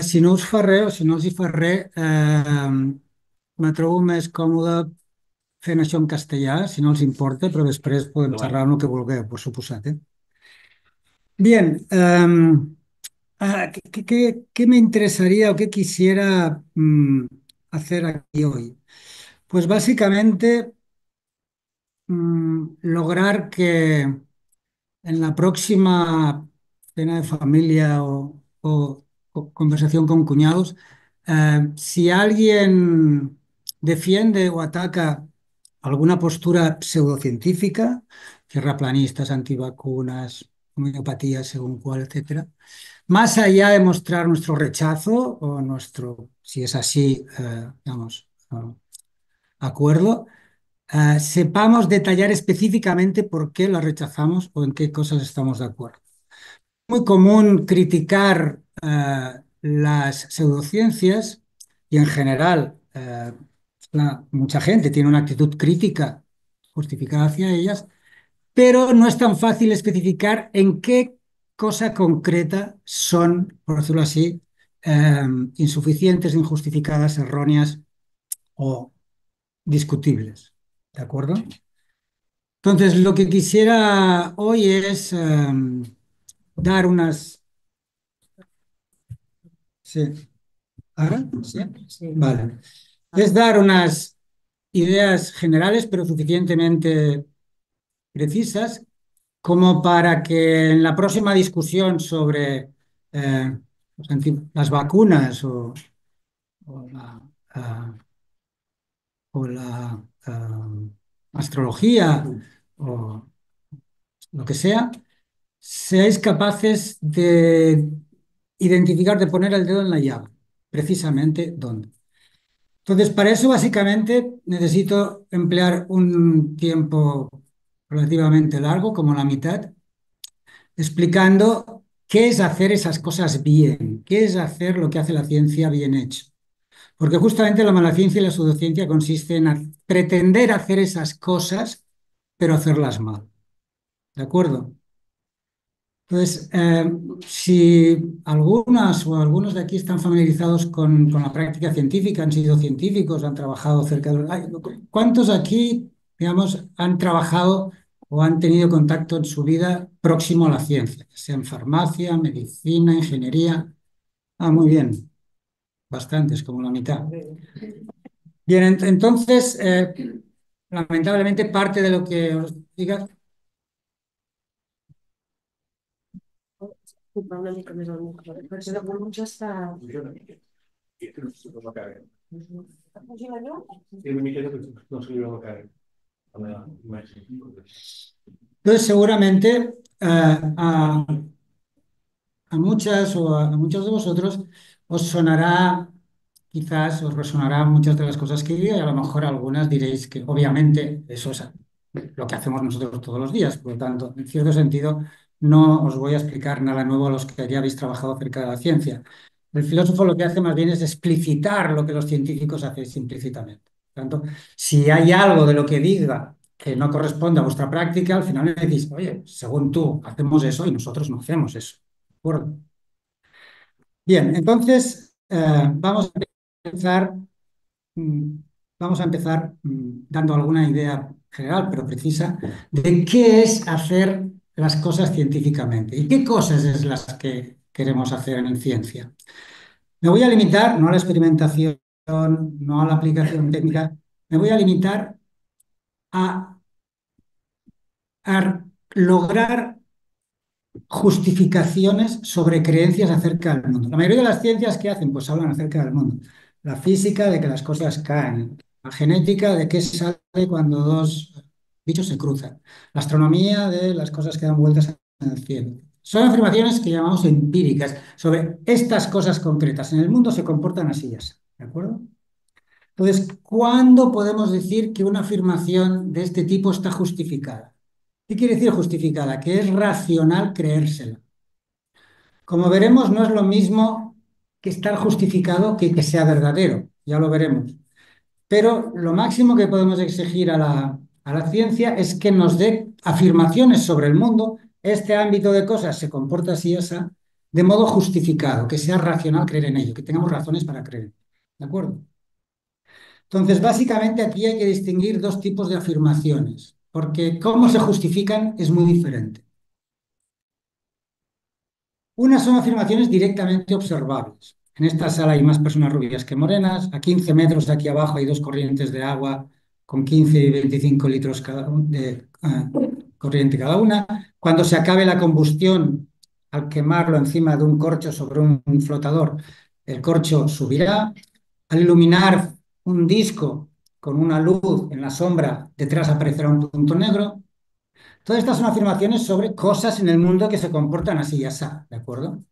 Si no us fa res o si no els hi fa res, me trobo més còmode fent això en castellà, si no els importa, però després podem xerrar el que vulgueu, per suposat, eh? Bien, ¿qué me interesaría o qué quisiera hacer aquí hoy? Pues básicamente lograr que en la próxima cena de familia o conversación con cuñados, si alguien defiende o ataca alguna postura pseudocientífica, tierraplanistas, antivacunas, homeopatía, según cuál, etcétera, más allá de mostrar nuestro rechazo o nuestro, si es así, digamos, acuerdo, sepamos detallar específicamente por qué la rechazamos o en qué cosas estamos de acuerdo. Muy común criticar las pseudociencias y en general mucha gente tiene una actitud crítica justificada hacia ellas, pero no es tan fácil especificar en qué cosa concreta son, por decirlo así, insuficientes, injustificadas, erróneas o discutibles. ¿De acuerdo? Entonces, lo que quisiera hoy es dar unas... Sí. ¿Ahora? ¿Sí? Sí. Vale. Es dar unas ideas generales, pero suficientemente precisas, como para que en la próxima discusión sobre las vacunas o ah, o la astrología o lo que sea, seáis capaces de identificar, de poner el dedo en la llaga, precisamente dónde. Entonces, para eso básicamente necesito emplear un tiempo relativamente largo, como la mitad, explicando qué es hacer esas cosas bien, qué es hacer lo que hace la ciencia bien hecho. Porque justamente la mala ciencia y la pseudociencia consiste en pretender hacer esas cosas, pero hacerlas mal. ¿De acuerdo? Entonces, si algunas o algunos de aquí están familiarizados con la práctica científica, han sido científicos, han trabajado cerca de... ¿Cuántos aquí, digamos, han trabajado o han tenido contacto en su vida próximo a la ciencia, sea en farmacia, medicina, ingeniería? Ah, muy bien, bastantes, como la mitad. Bien, entonces, lamentablemente parte de lo que os diga... Una mica més al micro, perquè de volum ja està... Apugi la llum? Sí, una miqueta que no se li veu la cara a la imatge. Entonces, seguramente a muchas o a muchos de vosotros os sonará, quizás os resonará muchas de las cosas que digo y a lo mejor algunas diréis que obviamente eso es lo que hacemos nosotros todos los días. Por lo tanto, en cierto sentido, no os voy a explicar nada nuevo a los que ya habéis trabajado cerca de la ciencia. El filósofo lo que hace más bien es explicitar lo que los científicos hacen implícitamente. Por tanto, si hay algo de lo que diga que no corresponde a vuestra práctica, al final le decís, oye, según tú, hacemos eso y nosotros no hacemos eso. ¿De acuerdo? Bien, entonces empezar, mm, vamos a empezar dando alguna idea general, pero precisa, de qué es hacer las cosas científicamente y qué cosas es las que queremos hacer en ciencia. Me voy a limitar, no a la experimentación, no a la aplicación técnica, me voy a limitar a, a lograr justificaciones sobre creencias acerca del mundo. La mayoría de las ciencias que hacen, pues hablan acerca del mundo. La física de que las cosas caen, la genética de qué sale cuando dos bichos se cruzan, la astronomía de las cosas que dan vueltas en el cielo. Son afirmaciones que llamamos empíricas sobre estas cosas concretas. En el mundo se comportan así, ya está, ¿de acuerdo? Entonces, ¿cuándo podemos decir que una afirmación de este tipo está justificada? ¿Qué quiere decir justificada? Que es racional creérsela. Como veremos, no es lo mismo que estar justificado que sea verdadero, ya lo veremos. Pero lo máximo que podemos exigir a la ciencia es que nos dé afirmaciones sobre el mundo. Este ámbito de cosas se comporta así y así, de modo justificado, que sea racional creer en ello, que tengamos razones para creer. ¿De acuerdo? Entonces, básicamente aquí hay que distinguir dos tipos de afirmaciones, porque cómo se justifican es muy diferente. Unas son afirmaciones directamente observables. En esta sala hay más personas rubias que morenas. A 15 metros de aquí abajo hay dos corrientes de agua con 15 y 25 litros de corriente cada una. Cuando se acabe la combustión, al quemarlo encima de un corcho sobre un flotador, el corcho subirá. Al iluminar un disco con una luz en la sombra, detrás aparecerá un punto negro. Todas estas son afirmaciones sobre cosas en el mundo que se comportan así y así, ¿de acuerdo?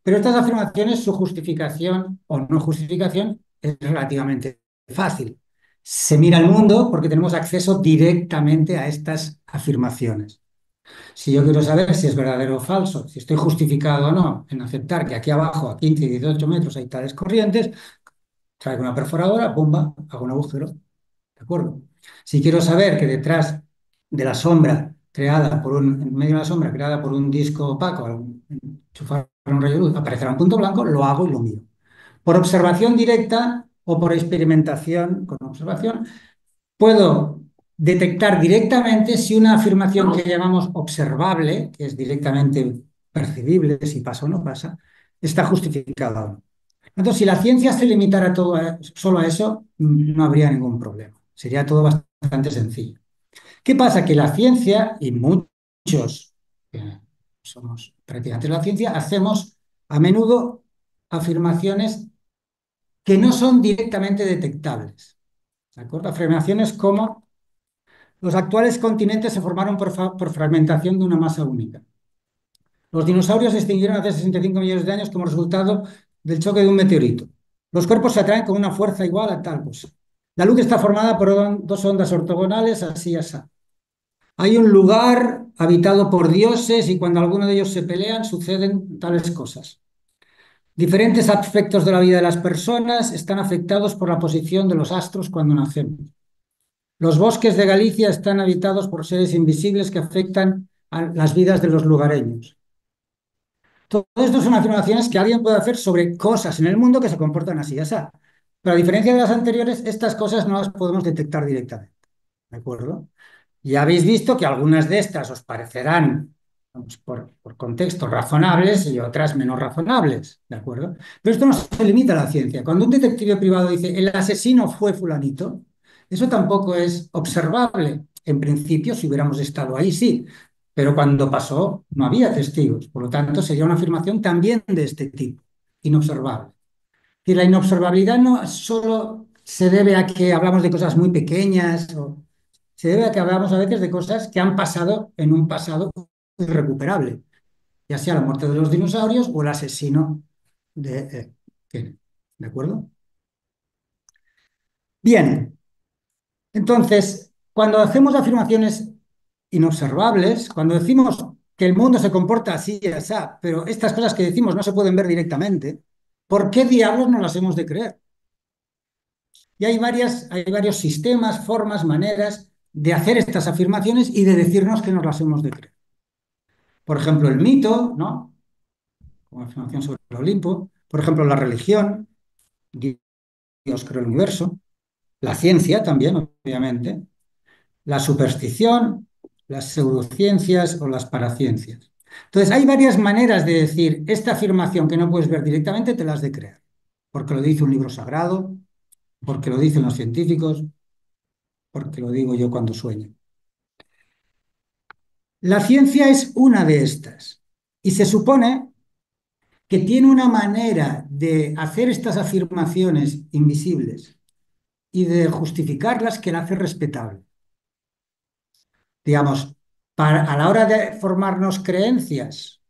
Pero estas afirmaciones, su justificación o no justificación es relativamente fácil. Se mira el mundo porque tenemos acceso directamente a estas afirmaciones. Si yo quiero saber si es verdadero o falso, si estoy justificado o no en aceptar que aquí abajo, a 15 y 18 metros, hay tales corrientes, traigo una perforadora, pumba, hago un agujero. ¿De acuerdo? Si quiero saber que detrás de la sombra creada por en medio de la sombra creada por un disco opaco, enchufar un rayo de luz, aparecerá un punto blanco, lo hago y lo miro. Por observación directa o por experimentación con observación, puedo detectar directamente si una afirmación que llamamos observable, que es directamente percibible, si pasa o no pasa, está justificada o no. Entonces, si la ciencia se limitara solo a eso, no habría ningún problema. Sería todo bastante sencillo. ¿Qué pasa? Que la ciencia, y muchos que somos practicantes de la ciencia, hacemos a menudo afirmaciones que no son directamente detectables. ¿De acuerdo? Afirmaciones como los actuales continentes se formaron por fragmentación de una masa única. Los dinosaurios se extinguieron hace 65 millones de años como resultado del choque de un meteorito. Los cuerpos se atraen con una fuerza igual a tal cosa. La luz está formada por dos ondas ortogonales, así, así. Hay un lugar habitado por dioses y cuando alguno de ellos se pelean suceden tales cosas. Diferentes aspectos de la vida de las personas están afectados por la posición de los astros cuando nacemos. Los bosques de Galicia están habitados por seres invisibles que afectan a las vidas de los lugareños. Todo esto son afirmaciones que alguien puede hacer sobre cosas en el mundo que se comportan así, ya sea. Pero a diferencia de las anteriores, estas cosas no las podemos detectar directamente. ¿De acuerdo? Ya habéis visto que algunas de estas os parecerán, vamos, por contexto, razonables y otras menos razonables. ¿De acuerdo? Pero esto no se limita a la ciencia. Cuando un detective privado dice el asesino fue fulanito, eso tampoco es observable. En principio, si hubiéramos estado ahí, sí. Pero cuando pasó, no había testigos. Por lo tanto, sería una afirmación también de este tipo, inobservable. Y la inobservabilidad no solo se debe a que hablamos de cosas muy pequeñas, se debe a que hablamos a veces de cosas que han pasado en un pasado irrecuperable, ya sea la muerte de los dinosaurios o el asesino de Kennedy. ¿De acuerdo? Bien, entonces, cuando hacemos afirmaciones inobservables, cuando decimos que el mundo se comporta así y así, pero estas cosas que decimos no se pueden ver directamente, ¿por qué diablos no las hemos de creer? Y hay varios sistemas, formas, maneras de hacer estas afirmaciones y de decirnos que nos las hemos de creer. Por ejemplo, el mito, ¿no? Como afirmación sobre el Olimpo. Por ejemplo, la religión, Dios creó el universo. La ciencia también, obviamente. La superstición, las pseudociencias o las paraciencias. Entonces, hay varias maneras de decir esta afirmación que no puedes ver directamente, te la has de creer. Porque lo dice un libro sagrado, porque lo dicen los científicos, porque lo digo yo cuando sueño. La ciencia es una de estas y se supone que tiene una manera de hacer estas afirmaciones invisibles y de justificarlas que la hace respetable. Digamos, a la hora de formarnos creencias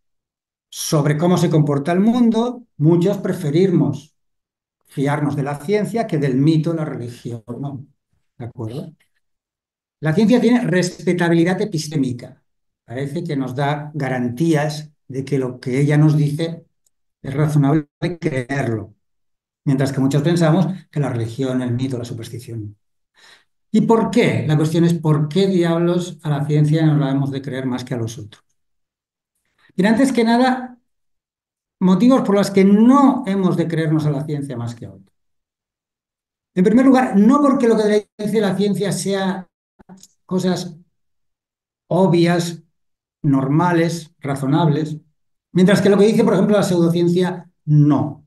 sobre cómo se comporta el mundo, muchos preferimos fiarnos de la ciencia que del mito, la religión, ¿no? ¿De acuerdo? La ciencia tiene respetabilidad epistémica. Parece que nos da garantías de que lo que ella nos dice es razonable creerlo, mientras que muchos pensamos que la religión, el mito, la superstición. ¿Y por qué? La cuestión es ¿por qué diablos a la ciencia nos la hemos de creer más que a los otros? Y antes que nada, motivos por los que no hemos de creernos a la ciencia más que a otros. En primer lugar, no porque lo que dice la ciencia sea cosas obvias, normales, razonables, mientras que lo que dice, por ejemplo, la pseudociencia, no.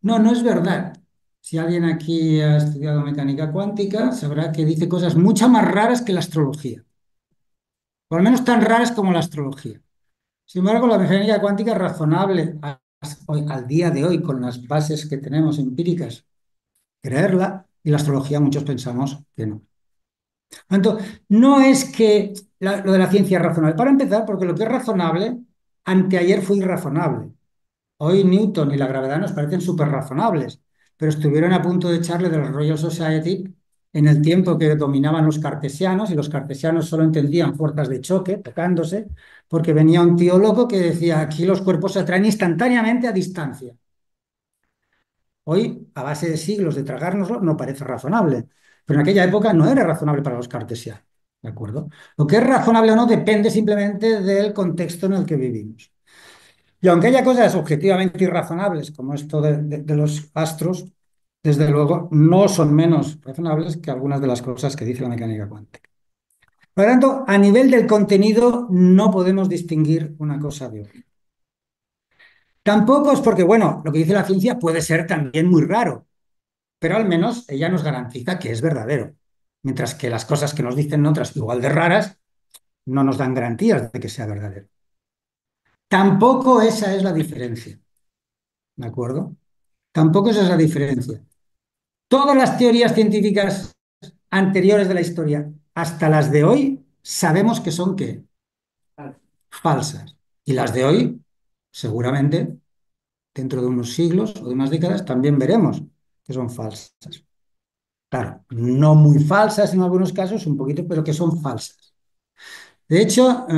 No, no es verdad. Si alguien aquí ha estudiado mecánica cuántica, sabrá que dice cosas mucho más raras que la astrología, o al menos tan raras como la astrología. Sin embargo, la mecánica cuántica es razonable al día de hoy, con las bases que tenemos empíricas, creerla, y la astrología muchos pensamos que no. Por tanto, no es que lo de la ciencia es razonable. Para empezar, porque lo que es razonable, anteayer fue irrazonable. Hoy Newton y la gravedad nos parecen súper razonables, pero estuvieron a punto de echarle de la Royal Society en el tiempo que dominaban los cartesianos, y los cartesianos solo entendían fuerzas de choque, tocándose, porque venía un tío loco que decía, aquí los cuerpos se atraen instantáneamente a distancia. Hoy, a base de siglos de tragárnoslo, no parece razonable, pero en aquella época no era razonable para los cartesianos, ¿de acuerdo? Lo que es razonable o no depende simplemente del contexto en el que vivimos. Y aunque haya cosas objetivamente irrazonables, como esto de los astros, desde luego no son menos razonables que algunas de las cosas que dice la mecánica cuántica. Por lo tanto, a nivel del contenido no podemos distinguir una cosa de otra. Tampoco es porque, bueno, lo que dice la ciencia puede ser también muy raro, pero al menos ella nos garantiza que es verdadero, mientras que las cosas que nos dicen otras igual de raras no nos dan garantías de que sea verdadero. Tampoco esa es la diferencia, ¿de acuerdo? Tampoco esa es la diferencia. Todas las teorías científicas anteriores de la historia, hasta las de hoy, sabemos que son ¿qué? Falsas. Y las de hoy, seguramente, dentro de unos siglos o de unas décadas, también veremos que son falsas. Claro, no muy falsas en algunos casos, un poquito, pero que son falsas. De hecho,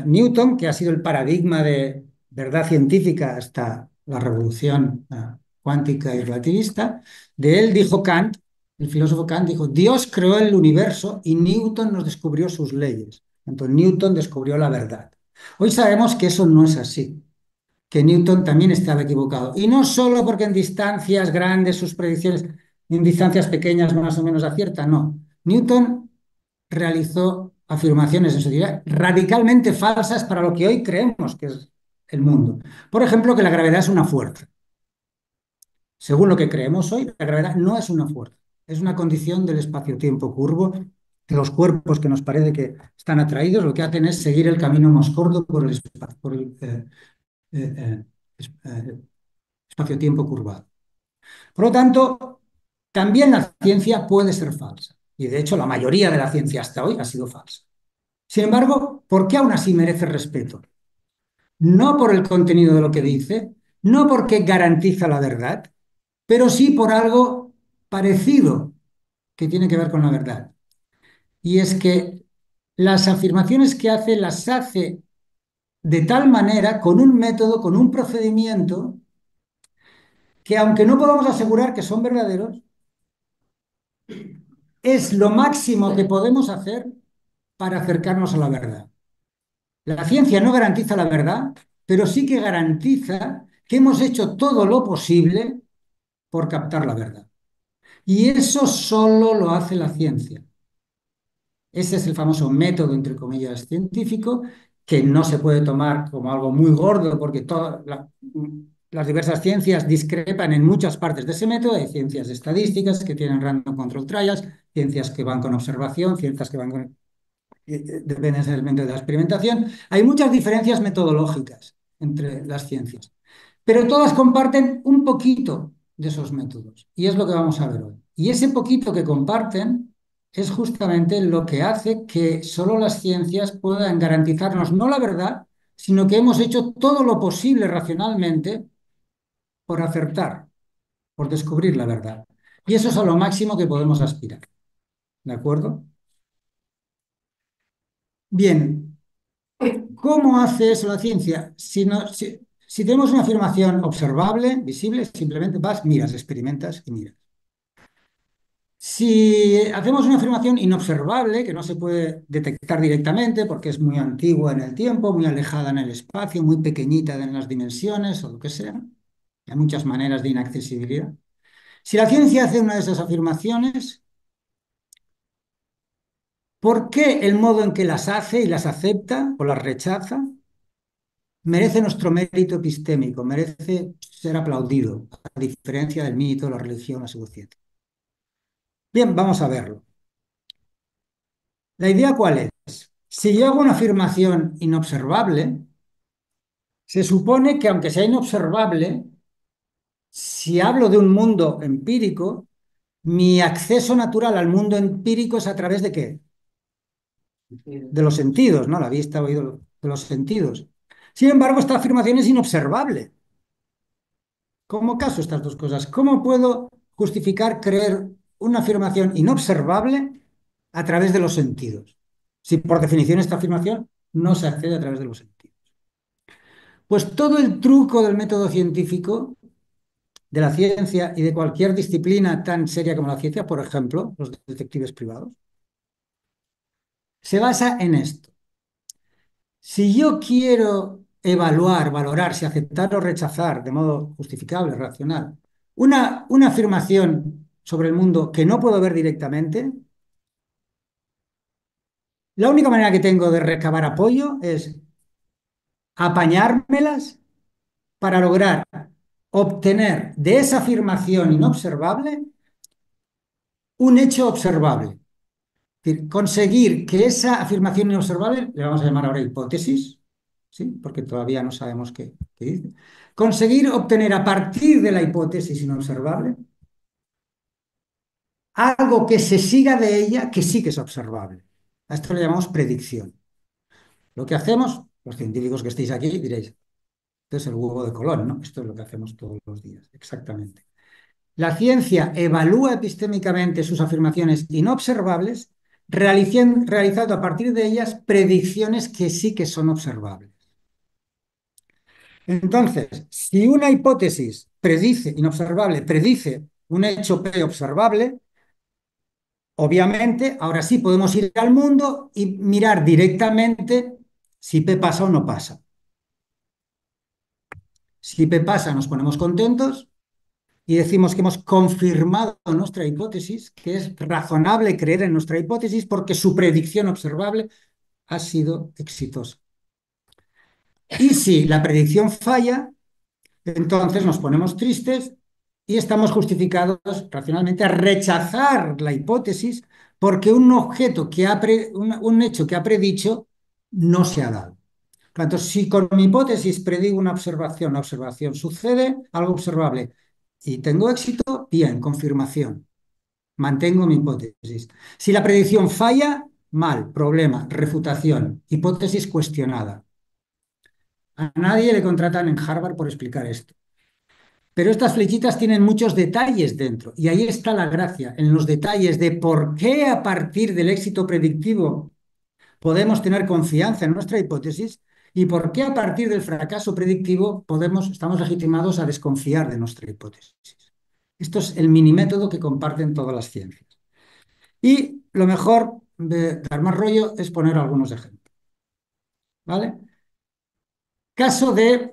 Newton, que ha sido el paradigma de verdad científica hasta la revolución cuántica y relativista, de él dijo Kant, el filósofo Kant dijo, Dios creó el universo y Newton nos descubrió sus leyes. Entonces, Newton descubrió la verdad. Hoy sabemos que eso no es así, que Newton también estaba equivocado. Y no solo porque en distancias grandes sus predicciones, en distancias pequeñas más o menos aciertan, no. Newton realizó afirmaciones en su día radicalmente falsas para lo que hoy creemos que es el mundo. Por ejemplo, que la gravedad es una fuerza. Según lo que creemos hoy, la gravedad no es una fuerza, es una condición del espacio-tiempo curvo, que los cuerpos que nos parece que están atraídos lo que hacen es seguir el camino más corto por el eh, eh, espacio-tiempo curvado. Por lo tanto, también la ciencia puede ser falsa. Y de hecho, la mayoría de la ciencia hasta hoy ha sido falsa. Sin embargo, ¿por qué aún así merece respeto? No por el contenido de lo que dice, no porque garantiza la verdad, pero sí por algo parecido que tiene que ver con la verdad. Y es que las afirmaciones que hace las hace de tal manera, con un método, con un procedimiento, que aunque no podamos asegurar que son verdaderos, es lo máximo que podemos hacer para acercarnos a la verdad. La ciencia no garantiza la verdad, pero sí que garantiza que hemos hecho todo lo posible por captar la verdad. Y eso solo lo hace la ciencia. Ese es el famoso método, entre comillas, científico, que no se puede tomar como algo muy gordo porque las diversas ciencias discrepan en muchas partes de ese método. Hay ciencias estadísticas que tienen random control trials, ciencias que van con observación, ciencias que van con depende del método de la experimentación. Hay muchas diferencias metodológicas entre las ciencias, pero todas comparten un poquito de esos métodos y es lo que vamos a ver hoy. Y ese poquito que comparten es justamente lo que hace que solo las ciencias puedan garantizarnos no la verdad, sino que hemos hecho todo lo posible racionalmente por acertar, por descubrir la verdad. Y eso es a lo máximo que podemos aspirar. ¿De acuerdo? Bien, ¿cómo hace eso la ciencia? Si tenemos una afirmación observable, visible, simplemente vas, miras, experimentas y miras. Si hacemos una afirmación inobservable, que no se puede detectar directamente porque es muy antigua en el tiempo, muy alejada en el espacio, muy pequeñita en las dimensiones o lo que sea, Hay muchas maneras de inaccesibilidad. Si la ciencia hace una de esas afirmaciones, ¿por qué el modo en que las hace y las acepta o las rechaza merece nuestro mérito epistémico, merece ser aplaudido, a diferencia del mito, la religión, la pseudociencia? Bien, vamos a verlo. ¿La idea cuál es? Si yo hago una afirmación inobservable, se supone que aunque sea inobservable, si hablo de un mundo empírico, mi acceso natural al mundo empírico es a través de ¿qué? De los sentidos, ¿no? La vista, oído, de los sentidos. Sin embargo, esta afirmación es inobservable. ¿Cómo caso estas dos cosas? ¿Cómo puedo justificar creer una afirmación inobservable a través de los sentidos? Si por definición esta afirmación no se accede a través de los sentidos. Pues todo el truco del método científico, de la ciencia y de cualquier disciplina tan seria como la ciencia, por ejemplo, los detectives privados, se basa en esto. Si yo quiero evaluar, valorar, si aceptar o rechazar de modo justificable, racional, una afirmación sobre el mundo que no puedo ver directamente, la única manera que tengo de recabar apoyo es apañármelas para lograr obtener de esa afirmación inobservable un hecho observable. Es decir, conseguir que esa afirmación inobservable, le vamos a llamar ahora hipótesis, ¿sí? Porque todavía no sabemos qué dice, conseguir obtener a partir de la hipótesis inobservable algo que se siga de ella que sí que es observable. A esto le llamamos predicción. Lo que hacemos, los científicos que estéis aquí, diréis, esto es el huevo de Colón, ¿no? Esto es lo que hacemos todos los días, exactamente. La ciencia evalúa epistémicamente sus afirmaciones inobservables, realizando a partir de ellas predicciones que sí que son observables. Entonces, si una hipótesis predice, inobservable, predice un hecho P observable, obviamente ahora sí podemos ir al mundo y mirar directamente si P pasa o no pasa. Si P pasa, nos ponemos contentos y decimos que hemos confirmado nuestra hipótesis, que es razonable creer en nuestra hipótesis porque su predicción observable ha sido exitosa. Y si la predicción falla, entonces nos ponemos tristes y estamos justificados racionalmente a rechazar la hipótesis porque un objeto que un hecho que ha predicho no se ha dado. Por tanto, si con mi hipótesis predigo una observación, la observación sucede, algo observable, y tengo éxito, bien, confirmación. Mantengo mi hipótesis. Si la predicción falla, mal, problema, refutación, hipótesis cuestionada. A nadie le contratan en Harvard por explicar esto. Pero estas flechitas tienen muchos detalles dentro, y ahí está la gracia, en los detalles de por qué a partir del éxito predictivo podemos tener confianza en nuestra hipótesis y por qué a partir del fracaso predictivo estamos legitimados a desconfiar de nuestra hipótesis. Esto es el mini método que comparten todas las ciencias. Y lo mejor de dar más rollo es poner algunos ejemplos. ¿Vale? Caso de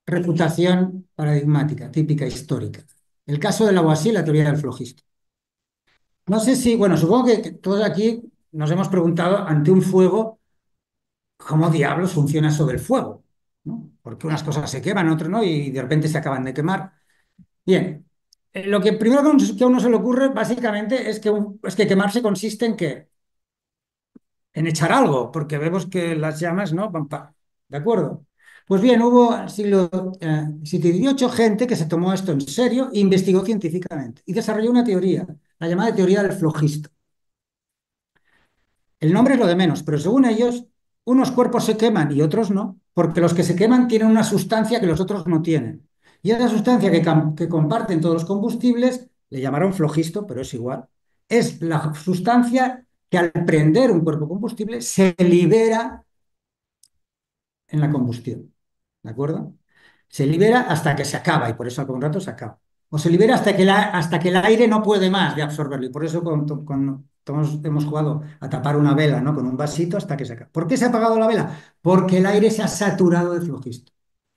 refutación paradigmática, típica, histórica. El caso de Lavoisier y la teoría del flojisto. No sé si, bueno, supongo que todos aquí nos hemos preguntado ante un fuego cómo diablos funciona eso del fuego, ¿no? Porque unas cosas se queman, otras no, y de repente se acaban de quemar. Bien, lo que primero que a uno se le ocurre básicamente es que quemarse consiste en que en echar algo, porque vemos que las llamas, ¿no? ¿De acuerdo? Pues bien, hubo en el siglo XVIII gente que se tomó esto en serio e investigó científicamente y desarrolló una teoría, la llamada teoría del flogisto. El nombre es lo de menos, pero según ellos, unos cuerpos se queman y otros no, porque los que se queman tienen una sustancia que los otros no tienen. Y esa sustancia que comparten todos los combustibles, le llamaron flogisto, pero es igual, es la sustancia que al prender un cuerpo combustible se libera en la combustión. ¿De acuerdo? Se libera hasta que se acaba y por eso al un rato se acaba. O se libera hasta que el aire no puede más de absorberlo. Y por eso cuando todos hemos jugado a tapar una vela, ¿no? Con un vasito hasta que se acaba. ¿Por qué se ha apagado la vela? Porque el aire se ha saturado de flogisto.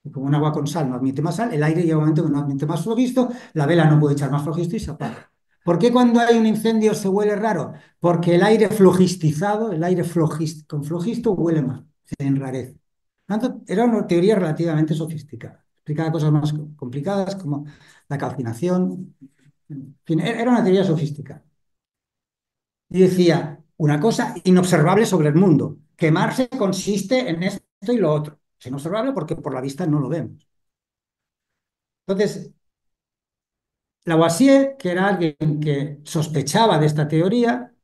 Y como un agua con sal no admite más sal, el aire llega un momento que no admite más flogisto, la vela no puede echar más flogisto y se apaga. ¿Por qué cuando hay un incendio se huele raro? Porque el aire flogistizado, el aire con flogisto huele mal, se enrarece. Por tanto, era una teoría relativamente sofisticada. Explicaba cosas más complicadas como la calcinación. En fin, era una teoría sofisticada. Y decía una cosa inobservable sobre el mundo. Quemarse consiste en esto y lo otro. Es inobservable porque por la vista no lo vemos. Entonces, Lavoisier, que era alguien que sospechaba de esta teoría,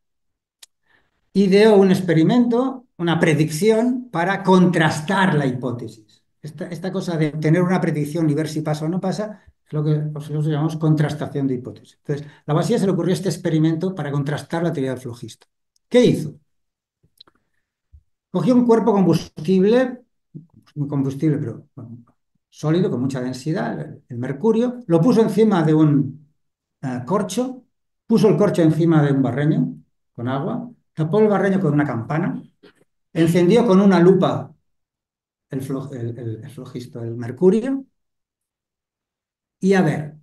ideó un experimento, una predicción para contrastar la hipótesis. Esta cosa de tener una predicción y ver si pasa o no pasa es lo que nosotros llamamos contrastación de hipótesis. Entonces, Lavoisier se le ocurrió este experimento para contrastar la teoría del flogisto. ¿Qué hizo? Cogió un cuerpo combustible, un combustible, pero bueno, sólido, con mucha densidad, el mercurio, lo puso encima de un corcho, puso el corcho encima de un barreño con agua, tapó el barreño con una campana, encendió con una lupa el flogisto, el mercurio, y a ver,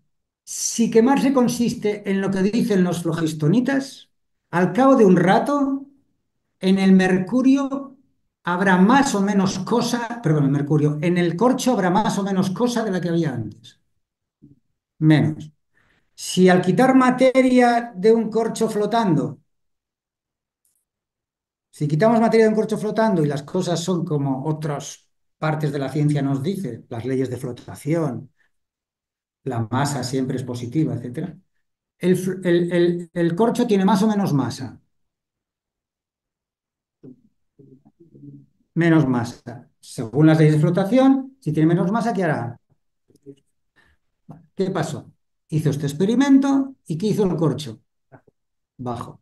si quemarse consiste en lo que dicen los flogistonitas, al cabo de un rato, en el mercurio habrá más o menos cosa, perdón, el mercurio, en el corcho habrá más o menos cosa de la que había antes. Menos. Si al quitar materia de un corcho flotando, si quitamos materia de un corcho flotando y las cosas son como otras partes de la ciencia nos dicen, las leyes de flotación, la masa siempre es positiva, etcétera, el corcho tiene más o menos masa, menos masa. Según las leyes de flotación, si tiene menos masa, ¿qué hará? ¿Qué pasó? Hizo este experimento y ¿qué hizo el corcho? Bajo.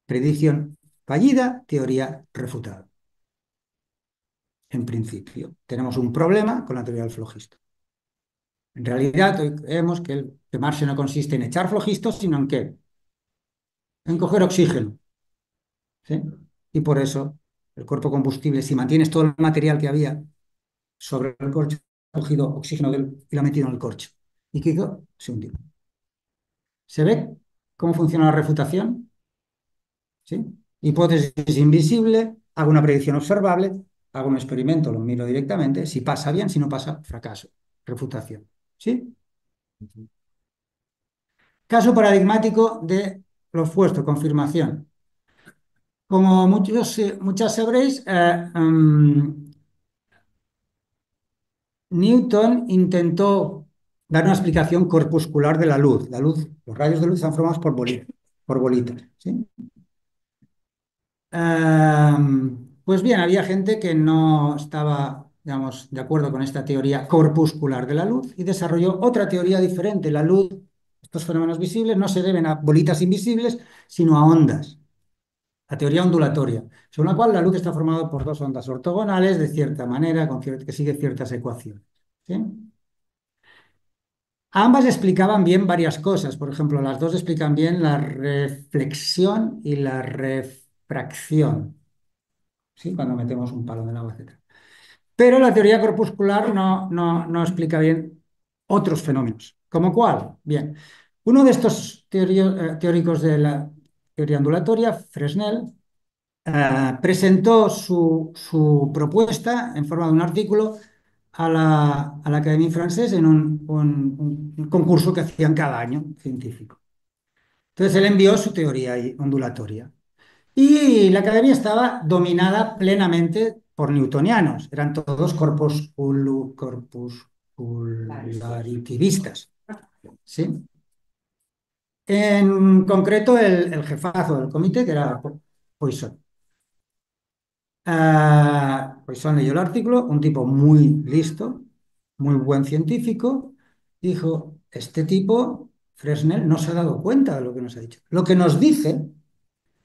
Predicción fallida, teoría refutada. En principio, tenemos un problema con la teoría del flogisto. En realidad, hoy creemos que el quemarse no consiste en echar flogisto, sino en qué? En coger oxígeno. ¿Sí? Y por eso, el cuerpo combustible, si mantienes todo el material que había sobre el corcho, ha cogido oxígeno y lo ha metido en el corcho. ¿Y qué hizo? Se hundió. ¿Se ve cómo funciona la refutación? ¿Sí? Hipótesis invisible, hago una predicción observable, hago un experimento, lo miro directamente, si pasa bien, si no pasa, fracaso. Refutación. ¿Sí? Caso paradigmático de lo opuesto, confirmación. Como muchas sabréis, Newton intentó dar una explicación corpuscular de la luz. La luz, los rayos de luz están formados por bolitas. ¿Sí? Pues bien, había gente que no estaba, digamos, de acuerdo con esta teoría corpuscular de la luz y desarrolló otra teoría diferente. La luz, estos fenómenos visibles, no se deben a bolitas invisibles, sino a ondas. La teoría ondulatoria, según la cual la luz está formada por dos ondas ortogonales de cierta manera, que sigue ciertas ecuaciones. ¿Sí? Ambas explicaban bien varias cosas. Por ejemplo, las dos explican bien la reflexión y la refracción. ¿Sí? Cuando metemos un palo en el agua, etc. Pero la teoría corpuscular no explica bien otros fenómenos. ¿Como cuál? Bien, uno de estos teóricos de la teoría ondulatoria, Fresnel, presentó su propuesta en forma de un artículo a la Académie Française en un concurso que hacían cada año científico. Entonces él envió su teoría ondulatoria. Y la academia estaba dominada plenamente por newtonianos, eran todos corpuscularitivistas, ¿sí? En concreto, el jefazo del comité, que era Poisson. Poisson leyó el artículo, un tipo muy listo, muy buen científico, dijo, este tipo, Fresnel, no se ha dado cuenta de lo que nos ha dicho. Lo que nos dice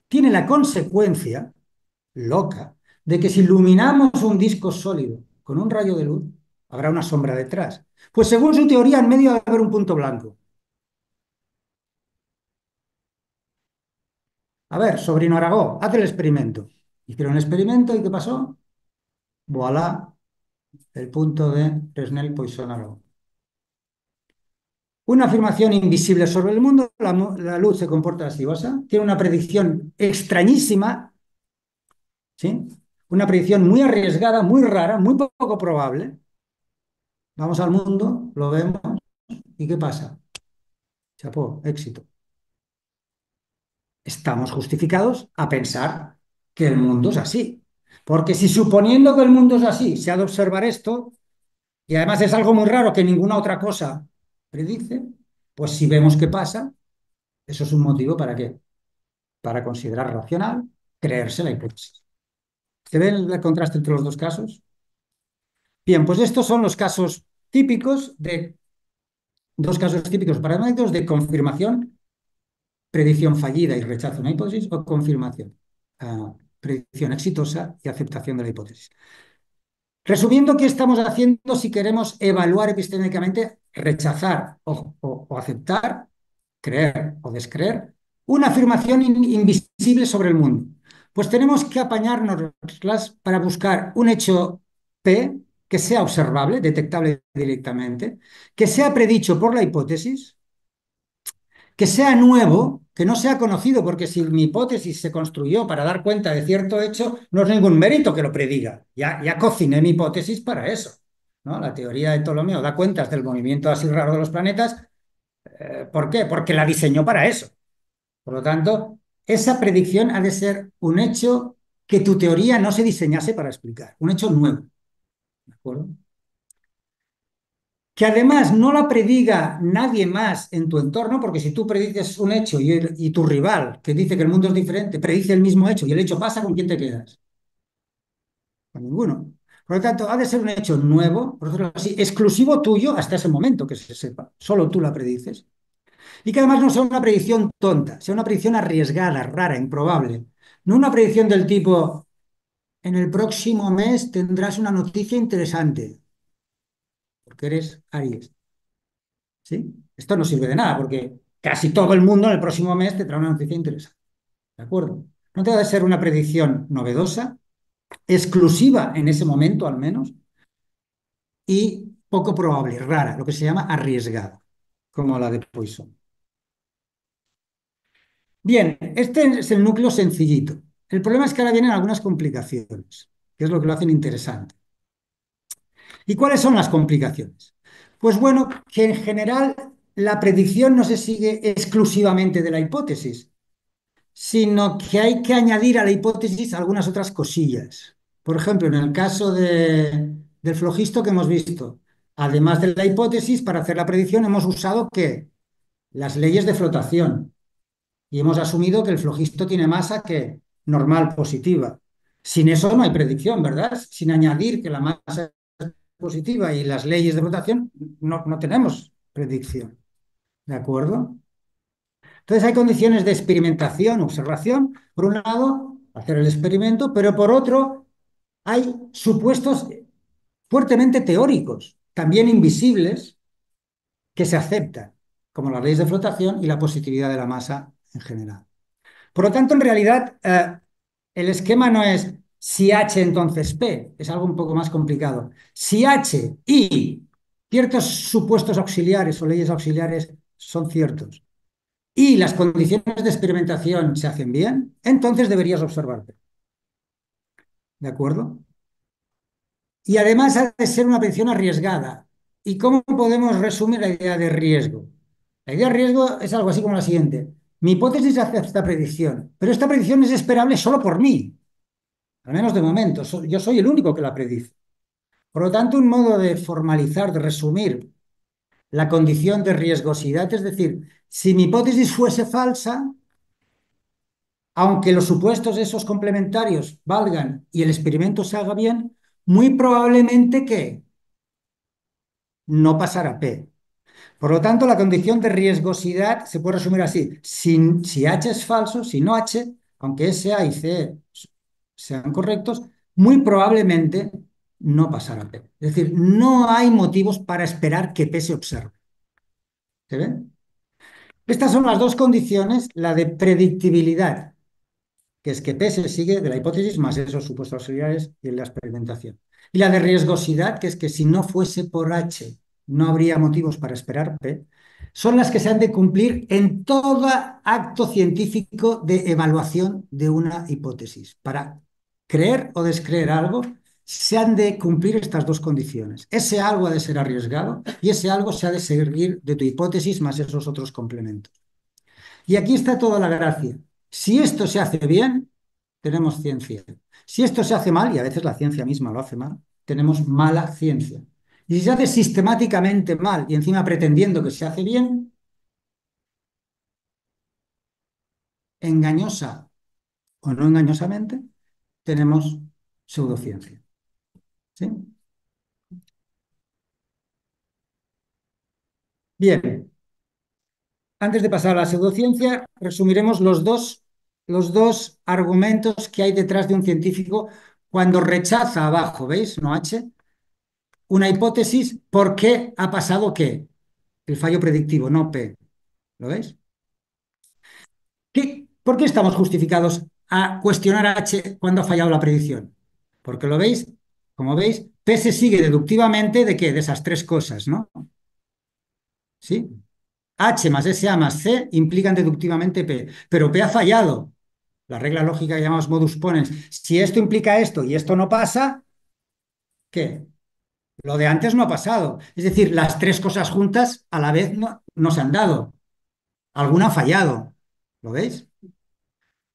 tiene la consecuencia loca de que si iluminamos un disco sólido con un rayo de luz, habrá una sombra detrás. Pues según su teoría, en medio va a haber un punto blanco. A ver, sobrino Aragó, haz el experimento. Hicieron el experimento y ¿qué pasó? Voilà, el punto de Fresnel-Poisson-Aron. Una afirmación invisible sobre el mundo, la luz se comporta así, tiene una predicción extrañísima, ¿sí? Una predicción muy arriesgada, muy rara, muy poco probable. Vamos al mundo, lo vemos, ¿y qué pasa? Chapó, éxito. Estamos justificados a pensar que el mundo es así. Porque si suponiendo que el mundo es así, se ha de observar esto, y además es algo muy raro que ninguna otra cosa predice, pues si vemos qué pasa, eso es un motivo para qué, para considerar racional creerse la hipótesis. ¿Se ve el contraste entre los dos casos? Bien, pues estos son los casos típicos de, dos casos típicos paramétricos de confirmación, predicción fallida y rechazo de una hipótesis, o confirmación, predicción exitosa y aceptación de la hipótesis. Resumiendo, ¿qué estamos haciendo si queremos evaluar epistémicamente, rechazar o aceptar, creer o descreer una afirmación invisible sobre el mundo? Pues tenemos que apañárnoslas para buscar un hecho P que sea observable, detectable directamente, que sea predicho por la hipótesis, que sea nuevo, que no sea conocido, porque si mi hipótesis se construyó para dar cuenta de cierto hecho, no es ningún mérito que lo prediga. Ya cociné mi hipótesis para eso, ¿no? La teoría de Ptolomeo da cuentas del movimiento así raro de los planetas. ¿Por qué? Porque la diseñó para eso. Por lo tanto, esa predicción ha de ser un hecho que tu teoría no se diseñase para explicar, un hecho nuevo. ¿De acuerdo? Que además no la prediga nadie más en tu entorno, porque si tú predices un hecho y tu rival, que dice que el mundo es diferente, predice el mismo hecho y el hecho pasa, ¿con quién te quedas? Con ninguno. Por lo tanto, ha de ser un hecho nuevo, por decirlo así, exclusivo tuyo hasta ese momento que se sepa. Solo tú la predices. Y que además no sea una predicción tonta, sea una predicción arriesgada, rara, improbable. No una predicción del tipo, en el próximo mes tendrás una noticia interesante, porque eres Aries. ¿Sí? Esto no sirve de nada porque casi todo el mundo en el próximo mes te trae una noticia interesante. ¿De acuerdo? No debe ser una predicción novedosa, exclusiva en ese momento al menos, y poco probable, rara, lo que se llama arriesgada, como la de Poisson. Bien, este es el núcleo sencillito. El problema es que ahora vienen algunas complicaciones, que es lo que lo hacen interesante. ¿Y cuáles son las complicaciones? Pues bueno, que en general la predicción no se sigue exclusivamente de la hipótesis, sino que hay que añadir a la hipótesis algunas otras cosillas. Por ejemplo, en el caso del flogisto que hemos visto, además de la hipótesis, para hacer la predicción hemos usado ¿qué? Las leyes de flotación y hemos asumido que el flogisto tiene masa que normal positiva. Sin eso no hay predicción, ¿verdad? Sin añadir que la masa es positiva y las leyes de flotación, no tenemos predicción. ¿De acuerdo? Entonces hay condiciones de experimentación, observación, por un lado, hacer el experimento, pero por otro, hay supuestos fuertemente teóricos, también invisibles, que se aceptan, como las leyes de flotación y la positividad de la masa en general. Por lo tanto, en realidad, el esquema no es si H entonces P, es algo un poco más complicado. Si H y ciertos supuestos auxiliares o leyes auxiliares son ciertos y las condiciones de experimentación se hacen bien, entonces deberías observarte. ¿De acuerdo? Y además ha de ser una predicción arriesgada. ¿Y cómo podemos resumir la idea de riesgo? La idea de riesgo es algo así como la siguiente. Mi hipótesis hace esta predicción, pero esta predicción es esperable solo por mí, al menos de momento. Yo soy el único que la predice. Por lo tanto, un modo de formalizar, de resumir la condición de riesgosidad, es decir, si mi hipótesis fuese falsa, aunque los supuestos esos complementarios valgan y el experimento se haga bien, muy probablemente que no pasará P. Por lo tanto, la condición de riesgosidad se puede resumir así. Si H es falso, si no H, aunque S, A y C sean correctos, muy probablemente no pasará P. Es decir, no hay motivos para esperar que P se observe. ¿Se ven? Estas son las dos condiciones, la de predictibilidad, que es que P se sigue de la hipótesis más esos supuestos auxiliares y la experimentación. Y la de riesgosidad, que es que si no fuese por H, no habría motivos para esperar P, son las que se han de cumplir en todo acto científico de evaluación de una hipótesis. Para creer o descreer algo, se han de cumplir estas dos condiciones. Ese algo ha de ser arriesgado y ese algo se ha de seguir de tu hipótesis más esos otros complementos. Y aquí está toda la gracia. Si esto se hace bien, tenemos ciencia. Si esto se hace mal, y a veces la ciencia misma lo hace mal, tenemos mala ciencia. Y si se hace sistemáticamente mal y encima pretendiendo que se hace bien, engañosa o no engañosamente, tenemos pseudociencia. ¿Sí? Bien, antes de pasar a la pseudociencia, resumiremos los dos argumentos que hay detrás de un científico cuando rechaza abajo, ¿veis? No H, una hipótesis, ¿por qué ha pasado qué? El fallo predictivo, no P. ¿Lo veis? ¿Por qué estamos justificados a cuestionar a H cuando ha fallado la predicción? Porque lo veis, como veis, P se sigue deductivamente de qué? De esas tres cosas, ¿no? ¿Sí? H más SA más C implican deductivamente P, pero P ha fallado. La regla lógica que llamamos modus ponens. Si esto implica esto y esto no pasa, ¿qué? Lo de antes no ha pasado. Es decir, las tres cosas juntas a la vez no se han dado. Alguna ha fallado. ¿Lo veis?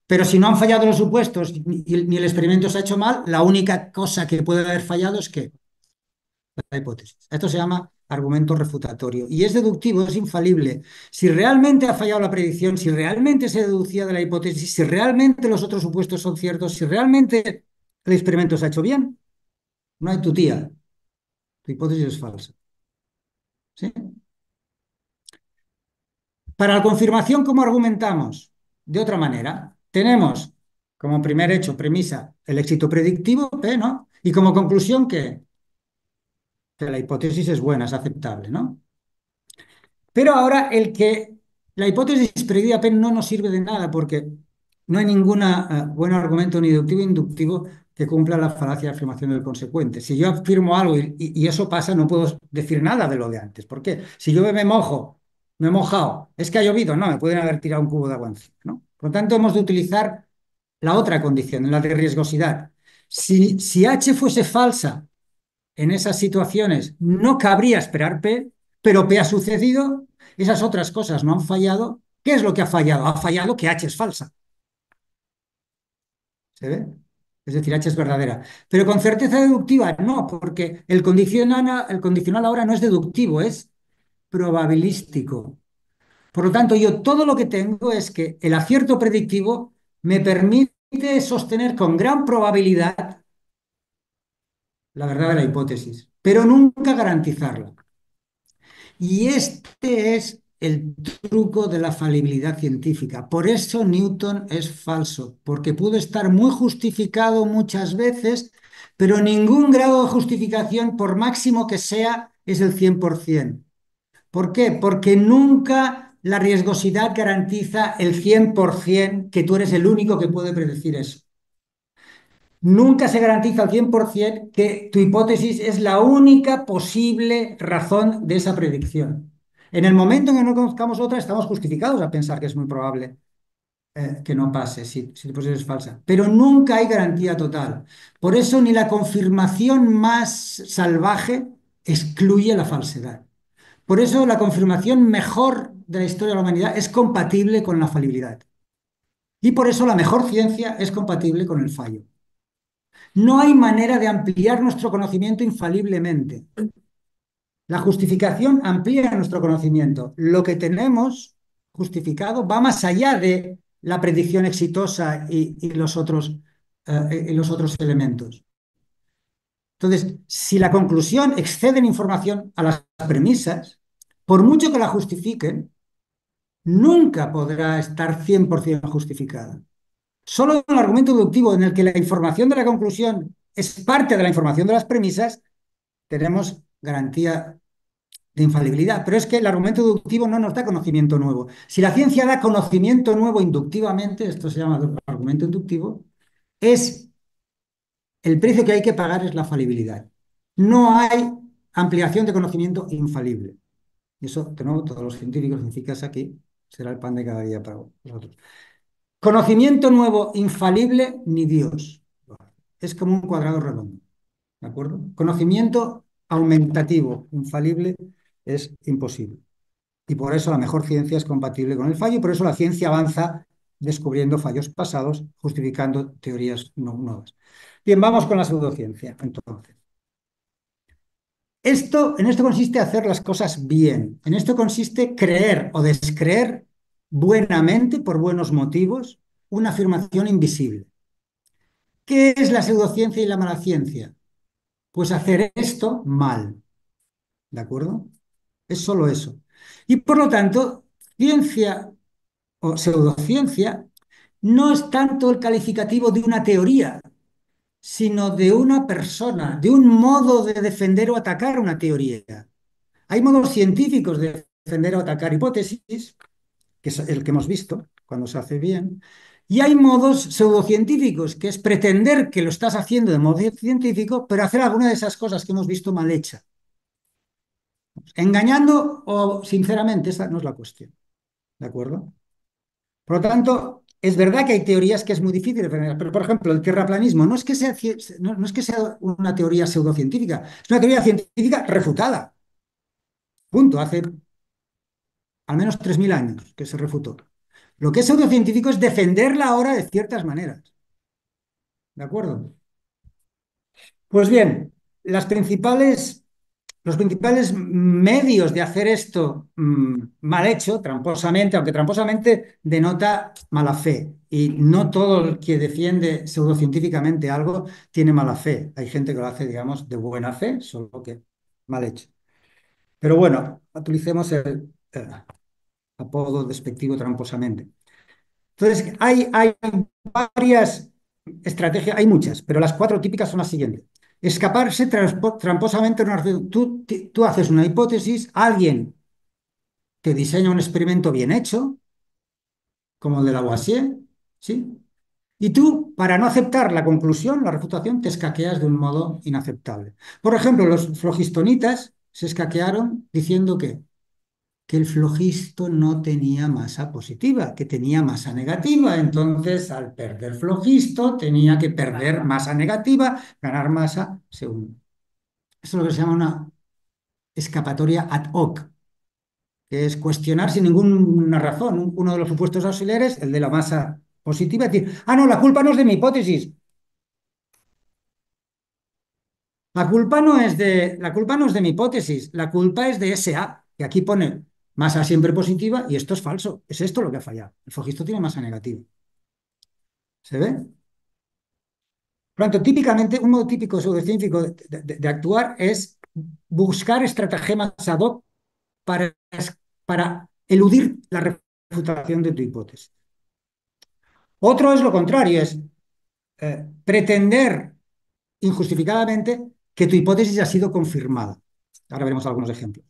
Pero si no han fallado los supuestos ni el experimento se ha hecho mal, la única cosa que puede haber fallado es que la hipótesis. Esto se llama argumento refutatorio y es deductivo, es infalible. Si realmente ha fallado la predicción, si realmente se deducía de la hipótesis, si realmente los otros supuestos son ciertos, si realmente el experimento se ha hecho bien, no hay tu tía. Tu hipótesis es falsa. ¿Sí? Para la confirmación, ¿cómo argumentamos? De otra manera, tenemos como primer hecho, premisa, el éxito predictivo, P, ¿no? Y como conclusión, que la hipótesis es buena, es aceptable, ¿no? Pero ahora la hipótesis predictiva P no nos sirve de nada porque no hay ningún buen argumento ni deductivo ni inductivo que cumpla la falacia de afirmación del consecuente. Si yo afirmo algo y eso pasa, no puedo decir nada de lo de antes. ¿Por qué? Si yo me mojo, me he mojado, es que ha llovido, no, me pueden haber tirado un cubo de agua encima, ¿no? Por lo tanto, hemos de utilizar la otra condición, la de riesgosidad. Si H fuese falsa en esas situaciones no cabría esperar P, pero P ha sucedido, esas otras cosas no han fallado. ¿Qué es lo que ha fallado? Ha fallado que H es falsa. ¿Se ve? Es decir, H es verdadera. Pero con certeza deductiva no, porque el condicional ahora no es deductivo, es probabilístico. Por lo tanto, yo todo lo que tengo es que el acierto predictivo me permite sostener con gran probabilidad la verdad de la hipótesis, pero nunca garantizarla. Y este es el truco de la falibilidad científica. Por eso Newton es falso, porque pudo estar muy justificado muchas veces, pero ningún grado de justificación, por máximo que sea, es el 100%. ¿Por qué? Porque nunca la riesgosidad garantiza el 100% que tú eres el único que puede predecir eso. Nunca se garantiza al 100% que tu hipótesis es la única posible razón de esa predicción. En el momento en que no conozcamos otra, estamos justificados a pensar que es muy probable que no pase si tu hipótesis es falsa. Pero nunca hay garantía total. Por eso ni la confirmación más salvaje excluye la falsedad. Por eso la confirmación mejor de la historia de la humanidad es compatible con la falibilidad. Y por eso la mejor ciencia es compatible con el fallo. No hay manera de ampliar nuestro conocimiento infaliblemente. La justificación amplía nuestro conocimiento. Lo que tenemos justificado va más allá de la predicción exitosa y los otros elementos. Entonces, si la conclusión excede en información a las premisas, por mucho que la justifiquen, nunca podrá estar 100% justificada. Solo en el argumento deductivo en el que la información de la conclusión es parte de la información de las premisas, tenemos garantía de infalibilidad, pero es que el argumento deductivo no nos da conocimiento nuevo. Si la ciencia da conocimiento nuevo inductivamente, esto se llama argumento inductivo, es el precio que hay que pagar es la falibilidad. No hay ampliación de conocimiento infalible. Y eso, de nuevo, todos los científicos, científicas aquí, será el pan de cada día para vosotros. Conocimiento nuevo infalible, ni Dios. Es como un cuadrado redondo. ¿De acuerdo? Conocimiento aumentativo, infalible, es imposible. Y por eso la mejor ciencia es compatible con el fallo, y por eso la ciencia avanza descubriendo fallos pasados, justificando teorías nuevas. Bien, vamos con la pseudociencia, entonces. En esto consiste hacer las cosas bien. En esto consiste creer o descreer buenamente, por buenos motivos, una afirmación invisible. ¿Qué es la pseudociencia y la mala ciencia? Pues hacer esto mal, ¿de acuerdo? Es solo eso. Y por lo tanto, ciencia o pseudociencia no es tanto el calificativo de una teoría, sino de una persona, de un modo de defender o atacar una teoría. Hay modos científicos de defender o atacar hipótesis, que es el que hemos visto cuando se hace bien, y hay modos pseudocientíficos, que es pretender que lo estás haciendo de modo científico, pero hacer alguna de esas cosas que hemos visto mal hecha. Engañando o sinceramente, esa no es la cuestión. ¿De acuerdo? Por lo tanto, es verdad que hay teorías que es muy difícil defender, pero por ejemplo, el terraplanismo no es que sea una teoría pseudocientífica, es una teoría científica refutada. Punto. Hace al menos 3.000 años que se refutó. Lo que es pseudocientífico es defenderla ahora de ciertas maneras. ¿De acuerdo? Pues bien, los principales medios de hacer esto mal hecho, tramposamente, aunque tramposamente denota mala fe. Y no todo el que defiende pseudocientíficamente algo tiene mala fe. Hay gente que lo hace, digamos, de buena fe, solo que mal hecho. Pero bueno, utilicemos el apodo despectivo tramposamente. Entonces, hay varias estrategias, hay muchas, pero las cuatro típicas son las siguientes. Escaparse tramposamente de una reflexión. Tú haces una hipótesis, alguien te diseña un experimento bien hecho, como el de Lavoisier, ¿sí? Y tú, para no aceptar la conclusión, la refutación, te escaqueas de un modo inaceptable. Por ejemplo, los flogistonitas se escaquearon diciendo que el flogisto no tenía masa positiva, que tenía masa negativa. Entonces, al perder flogisto, tenía que perder masa negativa, ganar masa según. Eso es lo que se llama una escapatoria ad hoc, que es cuestionar sin ninguna razón uno de los supuestos auxiliares, el de la masa positiva, es decir, no, la culpa no es de mi hipótesis. La culpa no es de mi hipótesis, la culpa es de ese A, que aquí pone masa siempre positiva y esto es falso. Es esto lo que ha fallado. El flogisto tiene masa negativa. ¿Se ve? Por lo tanto, típicamente, un modo típico pseudocientífico de actuar es buscar estratagemas ad hoc para, para eludir la refutación de tu hipótesis. Otro es lo contrario, es pretender injustificadamente que tu hipótesis ha sido confirmada. Ahora veremos algunos ejemplos.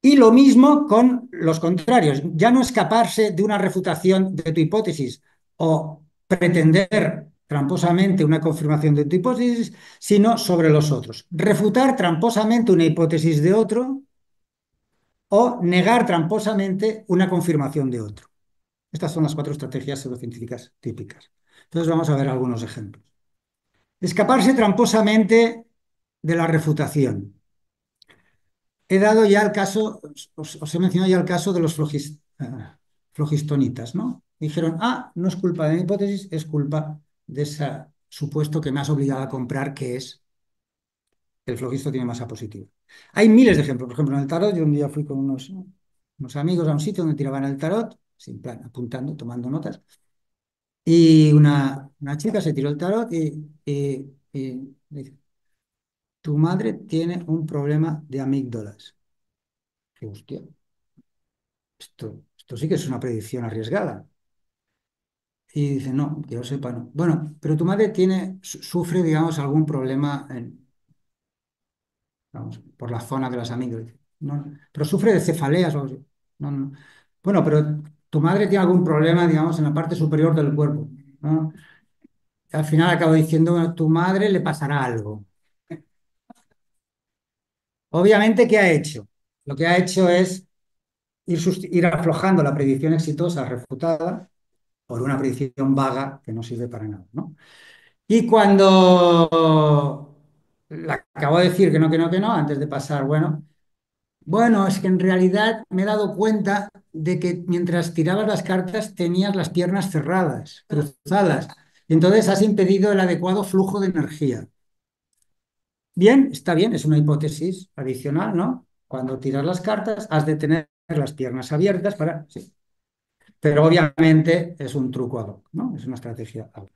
Y lo mismo con los contrarios, ya no escaparse de una refutación de tu hipótesis o pretender tramposamente una confirmación de tu hipótesis, sino sobre los otros. Refutar tramposamente una hipótesis de otro o negar tramposamente una confirmación de otro. Estas son las cuatro estrategias pseudocientíficas típicas. Entonces vamos a ver algunos ejemplos. Escaparse tramposamente de la refutación. He dado ya el caso, os he mencionado ya el caso de los flogistonitas, ¿no? Dijeron, no es culpa de mi hipótesis, es culpa de ese supuesto que me has obligado a comprar, que es que el flogisto tiene masa positiva. Hay miles de ejemplos. Por ejemplo, en el tarot, yo un día fui con unos amigos a un sitio donde tiraban el tarot, sin plan, apuntando, tomando notas, y una chica se tiró el tarot y dice, tu madre tiene un problema de amígdalas. Que hostia, esto sí que es una predicción arriesgada. Y dice, no, que yo sepa, no. Bueno, pero tu madre sufre, digamos, algún problema. vamos, por la zona de las amígdalas. No, pero sufre de cefaleas o algo así. No, no. Bueno, pero tu madre tiene algún problema, digamos, en la parte superior del cuerpo, ¿no? Al final acabo diciendo, bueno, tu madre le pasará algo. Obviamente, ¿qué ha hecho? Lo que ha hecho es ir aflojando la predicción exitosa refutada por una predicción vaga que no sirve para nada, ¿no? Y cuando le acabo de decir que no, que no, que no, antes de pasar, bueno, es que en realidad me he dado cuenta de que mientras tirabas las cartas tenías las piernas cerradas, cruzadas, y entonces has impedido el adecuado flujo de energía. Bien, está bien, es una hipótesis adicional, ¿no? Cuando tiras las cartas has de tener las piernas abiertas para... Sí. Pero obviamente es un truco ad hoc, ¿no? Es una estrategia ad hoc.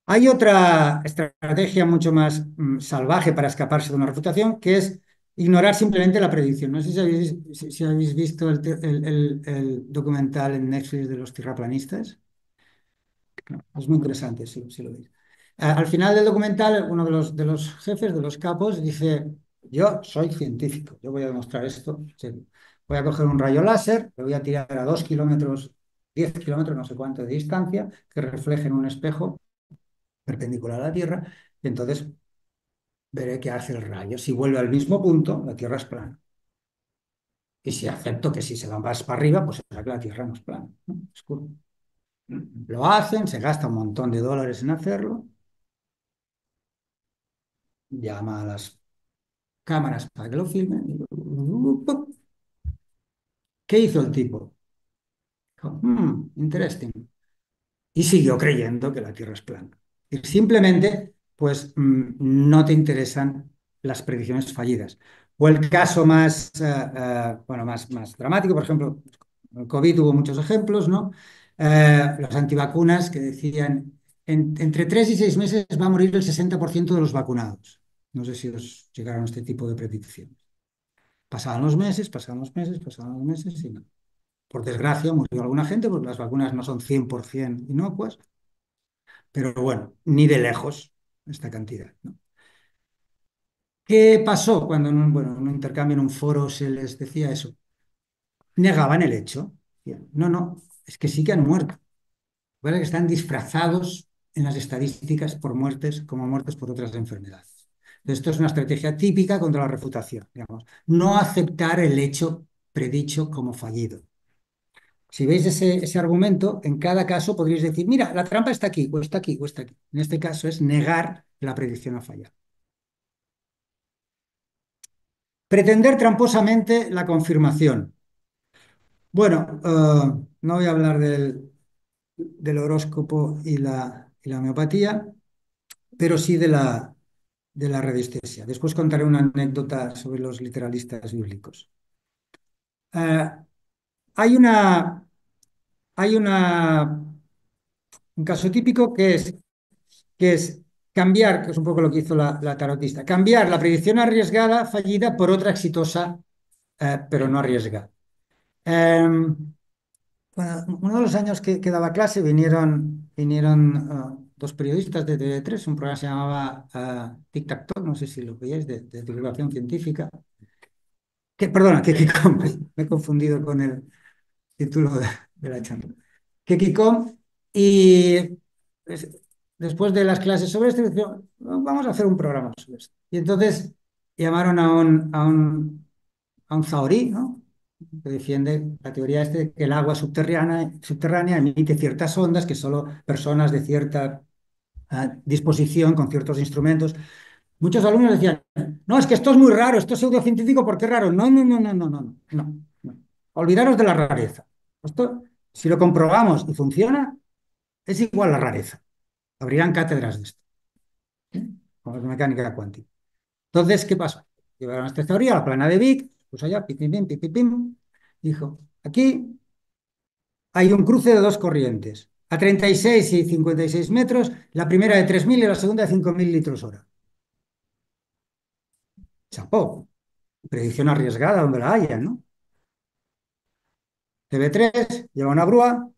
Hay otra estrategia mucho más salvaje para escaparse de una refutación, que es ignorar simplemente la predicción. No sé si habéis visto el documental en Netflix de los tierraplanistas. No, es muy interesante, si lo veis. Al final del documental, uno de los jefes, de los capos, dice, yo soy científico, yo voy a demostrar esto. Sí. Voy a coger un rayo láser, lo voy a tirar a 2 kilómetros, 10 kilómetros, no sé cuánto de distancia, que refleje en un espejo perpendicular a la Tierra, y entonces veré qué hace el rayo. Si vuelve al mismo punto, la Tierra es plana. Y si acepto que si se va más para arriba, pues será que la Tierra no es plana, ¿no? Es curva. Lo hacen, se gasta un montón de dólares en hacerlo, llama a las cámaras para que lo filmen. ¿Qué hizo el tipo? Dijo, interesting. Y siguió creyendo que la Tierra es plana. Y simplemente, pues, no te interesan las predicciones fallidas. O el caso más, bueno, más dramático, por ejemplo, el COVID hubo muchos ejemplos, ¿no? Los antivacunas que decían, entre 3 y 6 meses va a morir el 60% de los vacunados. No sé si os llegaron a este tipo de predicciones. Pasaban los meses, pasaban los meses, pasaban los meses y no. Por desgracia, murió alguna gente porque las vacunas no son 100% inocuas, pero bueno, ni de lejos esta cantidad, ¿no? ¿Qué pasó cuando bueno, en un intercambio, en un foro, se les decía eso? Negaban el hecho. Decían, no, no, es que sí que han muerto. Lo que están disfrazados en las estadísticas por muertes como muertes por otras enfermedades. Esto es una estrategia típica contra la refutación, digamos. No aceptar el hecho predicho como fallido. Si veis ese argumento, en cada caso podríais decir, mira, la trampa está aquí, o está aquí, o está aquí. En este caso es negar que la predicción ha fallado. Pretender tramposamente la confirmación. Bueno, no voy a hablar del horóscopo y la homeopatía, pero sí de la radiestesia. Después contaré una anécdota sobre los literalistas bíblicos. Eh, hay una, hay un caso típico que es cambiar, que es un poco lo que hizo la tarotista, cambiar la predicción arriesgada, fallida, por otra exitosa, pero no arriesgada. Bueno, uno de los años que daba clase vinieron dos periodistas de TV3, un programa que se llamaba Tic Tac Toe, no sé si lo veíais, de divulgación científica. Perdona, que me he confundido con el título de la charla. Kekicom, y pues, después de las clases sobre esto, dijeron, vamos a hacer un programa sobre esto. Y entonces llamaron a un zahorí, ¿no? Que defiende la teoría de que el agua subterránea emite ciertas ondas que solo personas de cierta disposición, con ciertos instrumentos. Muchos alumnos decían, no, es que esto es muy raro, esto es pseudocientífico, ¿por qué raro? No, no, no, no, no, no, no, no. Olvidaros de la rareza. Esto, si lo comprobamos y funciona, es igual la rareza. Abrirán cátedras de esto, ¿eh? Como es mecánica cuántica. Entonces, ¿qué pasó? Llevaron esta teoría a la plana de Vic, pues allá, pim, pim, pim, pim, pim, dijo, aquí hay un cruce de dos corrientes, a 36 y 56 metros, la primera de 3.000 y la segunda de 5.000 litros hora. Chapó, predicción arriesgada donde la haya, ¿no? TV3 lleva una grúa,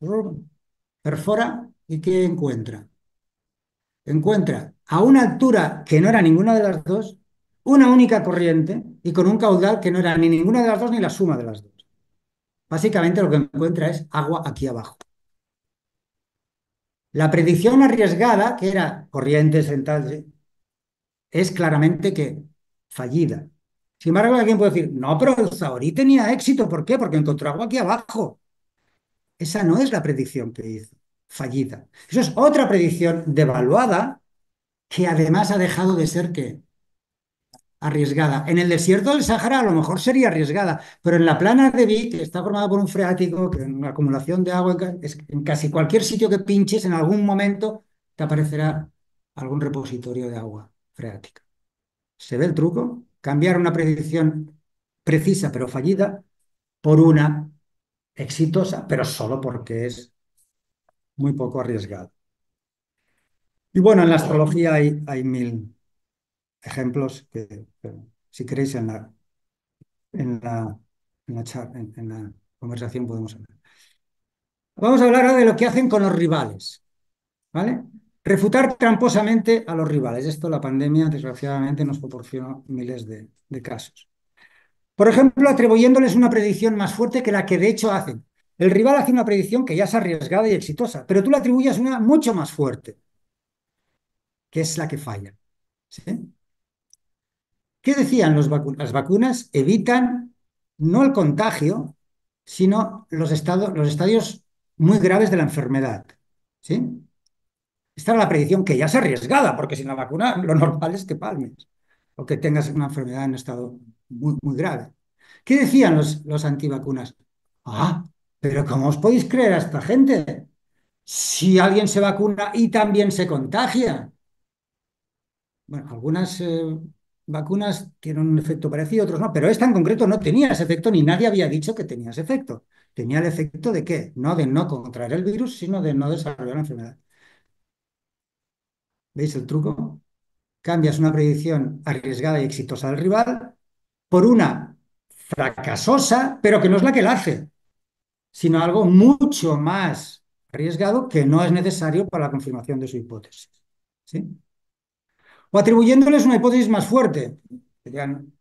perfora, ¿y qué encuentra? Encuentra a una altura que no era ninguna de las dos, una única corriente y con un caudal que no era ni ninguna de las dos ni la suma de las dos. Básicamente lo que encuentra es agua aquí abajo. La predicción arriesgada, que era corrientes en tal, es claramente que fallida. Sin embargo, alguien puede decir, no, pero el Zahorí tenía éxito. ¿Por qué? Porque encontró agua aquí abajo. Esa no es la predicción que hizo, fallida. Eso es otra predicción devaluada que además ha dejado de ser que arriesgada. En el desierto del Sahara a lo mejor sería arriesgada, pero en la plana de Vic, que está formada por un freático, que en una acumulación de agua, en casi cualquier sitio que pinches, en algún momento te aparecerá algún repositorio de agua freática. ¿Se ve el truco? Cambiar una predicción precisa pero fallida por una exitosa, pero solo porque es muy poco arriesgada. Y bueno, en la astrología hay mil ejemplos que si queréis en la, en la conversación podemos hablar. Vamos a hablar ahora de lo que hacen con los rivales, ¿vale? Refutar tramposamente a los rivales. Esto la pandemia, desgraciadamente, nos proporcionó miles de casos. Por ejemplo, atribuyéndoles una predicción más fuerte que la que de hecho hacen. El rival hace una predicción que ya es arriesgada y exitosa, pero tú le atribuyes una mucho más fuerte, que es la que falla. ¿Sí? ¿Qué decían los vacunas? Las vacunas evitan no el contagio, sino los estadios muy graves de la enfermedad. ¿Sí? Esta era la predicción que ya es arriesgada, porque sin la vacuna lo normal es que palmes o que tengas una enfermedad en estado muy, muy grave. ¿Qué decían los antivacunas? Ah, pero ¿cómo os podéis creer a esta gente? Si alguien se vacuna y también se contagia. Bueno, algunas vacunas tienen un efecto parecido, otros no, pero esta en concreto no tenía ese efecto ni nadie había dicho que tenía ese efecto. Tenía el efecto de qué? No de no contraer el virus, sino de no desarrollar la enfermedad. ¿Veis el truco? Cambias una predicción arriesgada y exitosa del rival por una fracasosa, pero que no es la que la hace, sino algo mucho más arriesgado que no es necesario para la confirmación de su hipótesis. ¿Sí? O atribuyéndoles una hipótesis más fuerte. Dirían,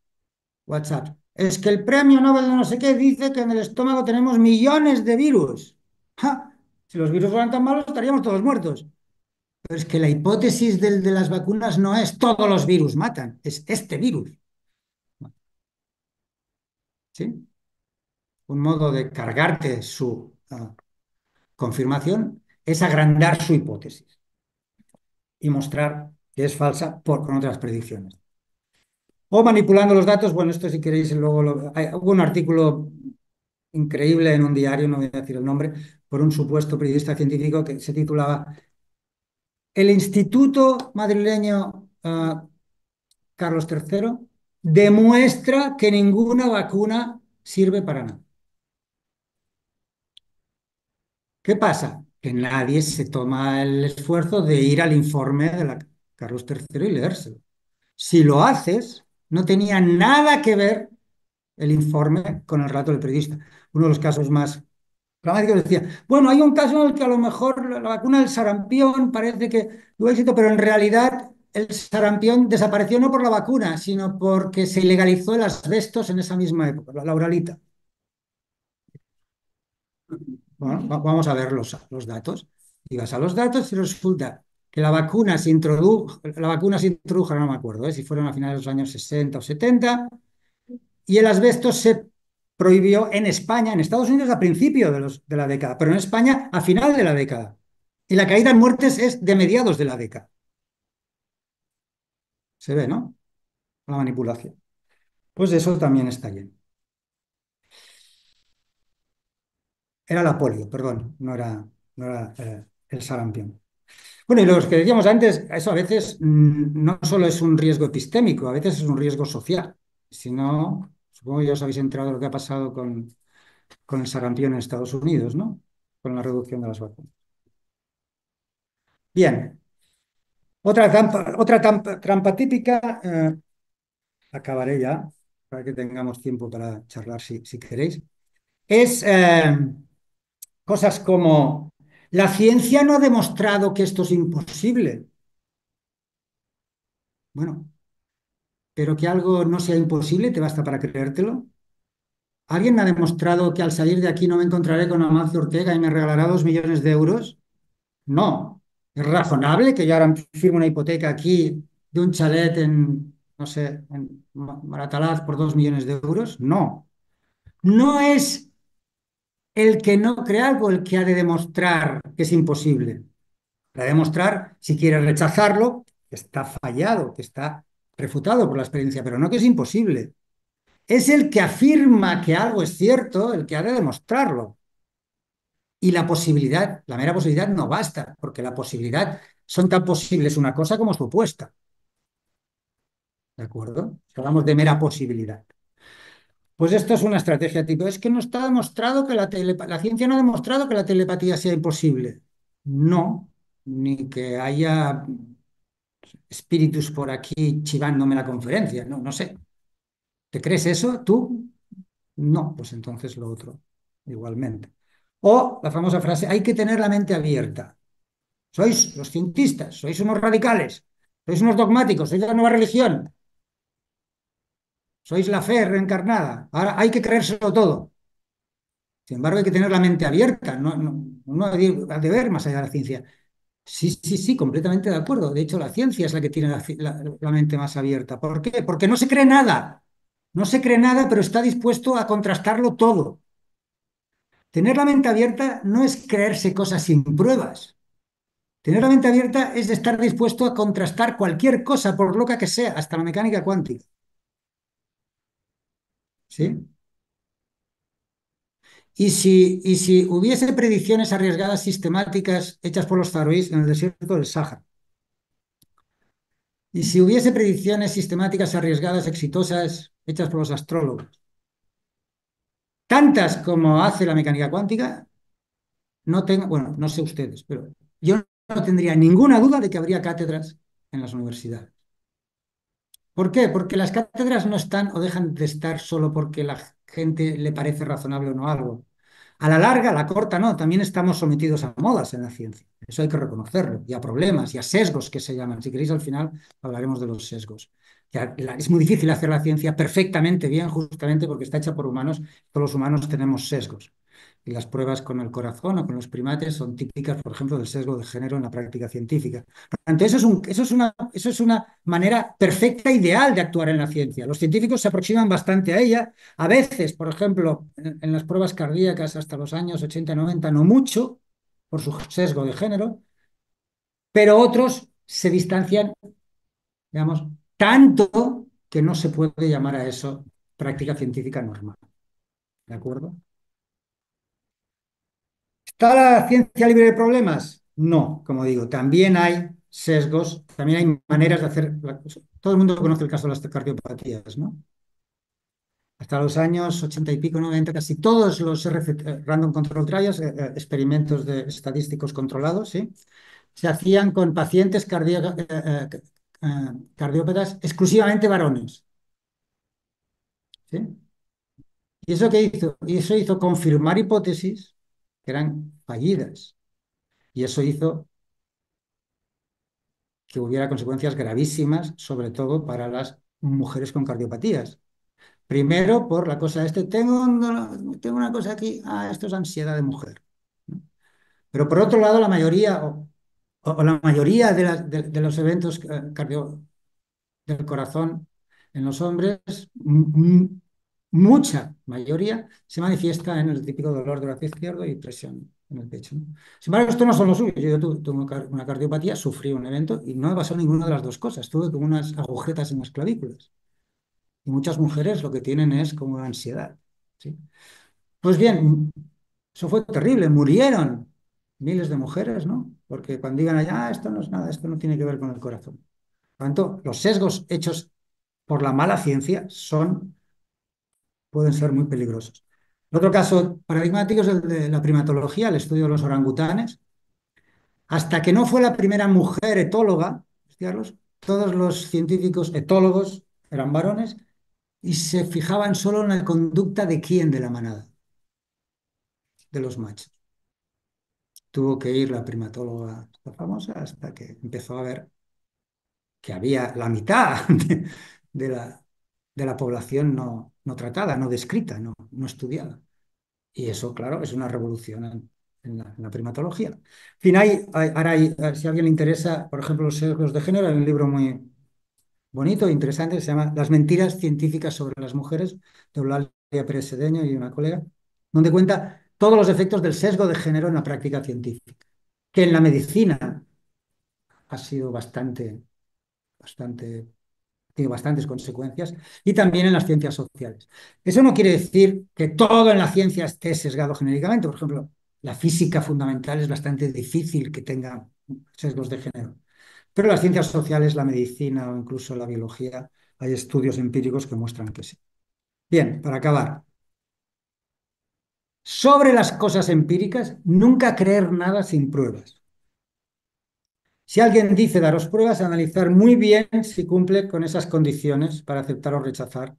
WhatsApp. Es que el premio Nobel de no sé qué dice que en el estómago tenemos millones de virus. ¡Ja! Si los virus fueran tan malos, estaríamos todos muertos. Pero es que la hipótesis de las vacunas no es todos los virus matan, es este virus. ¿Sí? Un modo de cargarte su confirmación es agrandar su hipótesis y mostrar que es falsa con otras predicciones. O manipulando los datos, bueno, esto si queréis luego hubo un artículo increíble en un diario, no voy a decir el nombre, por un supuesto periodista científico que se titulaba El Instituto Madrileño Carlos III demuestra que ninguna vacuna sirve para nada. ¿Qué pasa? Que nadie se toma el esfuerzo de ir al informe de la Carlos III y leérselo. Si lo haces, no tenía nada que ver el informe con el relato del periodista. Uno de los casos más dramáticos decía, bueno, hay un caso en el que a lo mejor la vacuna del sarampión parece que tuvo éxito, pero en realidad el sarampión desapareció no por la vacuna, sino porque se ilegalizó el asbestos en esa misma época, la lauralita. Bueno, vamos a ver los datos. Y vas a los datos y resulta que la vacuna se introdujo, no me acuerdo, si fueron a finales de los años 60 o 70, y el asbesto se prohibió en España, en Estados Unidos a principio de la década, pero en España a final de la década. Y la caída en muertes es de mediados de la década. Se ve, ¿no? La manipulación. Pues de eso también está lleno. Era la polio, perdón, no era el sarampión. Bueno, y los que decíamos antes, eso a veces no solo es un riesgo epistémico, a veces es un riesgo social. Si no, supongo que ya os habéis enterado de lo que ha pasado con el sarampión en Estados Unidos, ¿no? Con la reducción de las vacunas. Bien, otra trampa típica, acabaré ya, para que tengamos tiempo para charlar si queréis, es cosas como, la ciencia no ha demostrado que esto es imposible. Bueno, pero que algo no sea imposible te basta para creértelo. ¿Alguien me ha demostrado que al salir de aquí no me encontraré con Amancio Ortega y me regalará 2 millones de euros? No. ¿Es razonable que yo ahora firme una hipoteca aquí de un chalet en, no sé, en Maratalaz por 2 millones de euros? No. No es el que no cree algo el que ha de demostrar que es imposible. Ha de demostrar, si quiere rechazarlo, que está fallado, que está refutado por la experiencia, pero no que es imposible. Es el que afirma que algo es cierto, el que ha de demostrarlo. Y la posibilidad, la mera posibilidad no basta, porque la posibilidad son tan posibles una cosa como su opuesta. ¿De acuerdo? Si hablamos de mera posibilidad. Pues esto es una estrategia tipo, es que no está demostrado que la ciencia no ha demostrado que la telepatía sea imposible. No, ni que haya espíritus por aquí chivándome la conferencia, no, no sé. ¿Te crees eso tú? No, pues entonces lo otro, igualmente. O la famosa frase, hay que tener la mente abierta. Sois los cientistas, sois unos radicales, sois unos dogmáticos, sois la nueva religión, sois la fe reencarnada. Ahora hay que creérselo todo. Sin embargo, hay que tener la mente abierta, uno ha de ver más allá de la ciencia. Sí, sí, sí, completamente de acuerdo. De hecho, la ciencia es la que tiene la mente más abierta. ¿Por qué? Porque no se cree nada. No se cree nada, pero está dispuesto a contrastarlo todo. Tener la mente abierta no es creerse cosas sin pruebas. Tener la mente abierta es estar dispuesto a contrastar cualquier cosa, por loca que sea, hasta la mecánica cuántica. ¿Sí? Y si hubiese predicciones arriesgadas sistemáticas hechas por los faroíes en el desierto del Sáhara, y si hubiese predicciones sistemáticas arriesgadas exitosas hechas por los astrólogos, tantas como hace la mecánica cuántica, no tengo, bueno, no sé ustedes, pero yo no tendría ninguna duda de que habría cátedras en las universidades. ¿Por qué? Porque las cátedras no están o dejan de estar solo porque la gente le parece razonable o no algo. A la larga, a la corta, no, también estamos sometidos a modas en la ciencia. Eso hay que reconocerlo. Y a problemas y a sesgos que se llaman. Si queréis, al final hablaremos de los sesgos. Es muy difícil hacer la ciencia perfectamente bien, justamente porque está hecha por humanos. Todos los humanos tenemos sesgos. Y las pruebas con el corazón o con los primates son típicas, por ejemplo, del sesgo de género en la práctica científica. Entonces, eso es una manera perfecta, ideal de actuar en la ciencia. Los científicos se aproximan bastante a ella. A veces, por ejemplo, en las pruebas cardíacas hasta los años 80 y 90, no mucho, por su sesgo de género, pero otros se distancian, digamos, tanto que no se puede llamar a eso práctica científica normal. ¿De acuerdo? ¿Está la ciencia libre de problemas? No, como digo, también hay sesgos, también hay maneras de hacer. Todo el mundo conoce el caso de las cardiopatías, ¿no? Hasta los años 80 y pico, 90, casi todos los Random Control Trials, experimentos estadísticos controlados, ¿sí? Se hacían con pacientes cardiópatas exclusivamente varones, ¿sí? ¿Y eso qué hizo? Y eso hizo confirmar hipótesis que eran fallidas. Y eso hizo que hubiera consecuencias gravísimas, sobre todo para las mujeres con cardiopatías. Primero, por la cosa tengo una cosa aquí, esto es ansiedad de mujer. ¿No? Pero por otro lado, la mayoría, o la mayoría de los eventos del corazón en los hombres, mucha mayoría, se manifiesta en el típico dolor del brazo izquierdo y presión en el pecho. ¿No? Sin embargo, esto no son los suyos. Yo tuve una cardiopatía, sufrí un evento y no me pasó ninguna de las dos cosas. Tuve como unas agujetas en las clavículas. Y muchas mujeres lo que tienen es como ansiedad. ¿Sí? Pues bien, eso fue terrible. Murieron miles de mujeres, ¿no? Porque cuando digan allá, esto no es nada, esto no tiene que ver con el corazón. Por lo tanto, los sesgos hechos por la mala ciencia pueden ser muy peligrosos. Otro caso paradigmático es el de la primatología, el estudio de los orangutanes. Hasta que no fue la primera mujer etóloga, fijaros, todos los científicos etólogos eran varones y se fijaban solo en la conducta de quién de la manada, de los machos. Tuvo que ir la primatóloga esta famosa hasta que empezó a ver que había la mitad de la población no tratada, no descrita, no estudiada. Y eso, claro, es una revolución en la primatología. En fin, ahora si a alguien le interesa, por ejemplo, los sesgos de género, hay un libro muy bonito e interesante que se llama Las mentiras científicas sobre las mujeres, de Eulalia Pérez Sedeño y una colega, donde cuenta todos los efectos del sesgo de género en la práctica científica, que en la medicina ha sido tiene bastantes consecuencias, y también en las ciencias sociales. Eso no quiere decir que todo en la ciencia esté sesgado genéricamente. Por ejemplo, la física fundamental es bastante difícil que tenga sesgos de género. Pero las ciencias sociales, la medicina o incluso la biología, hay estudios empíricos que muestran que sí. Bien, para acabar. Sobre las cosas empíricas, nunca creer nada sin pruebas. Si alguien dice daros pruebas, analizar muy bien si cumple con esas condiciones para aceptar o rechazar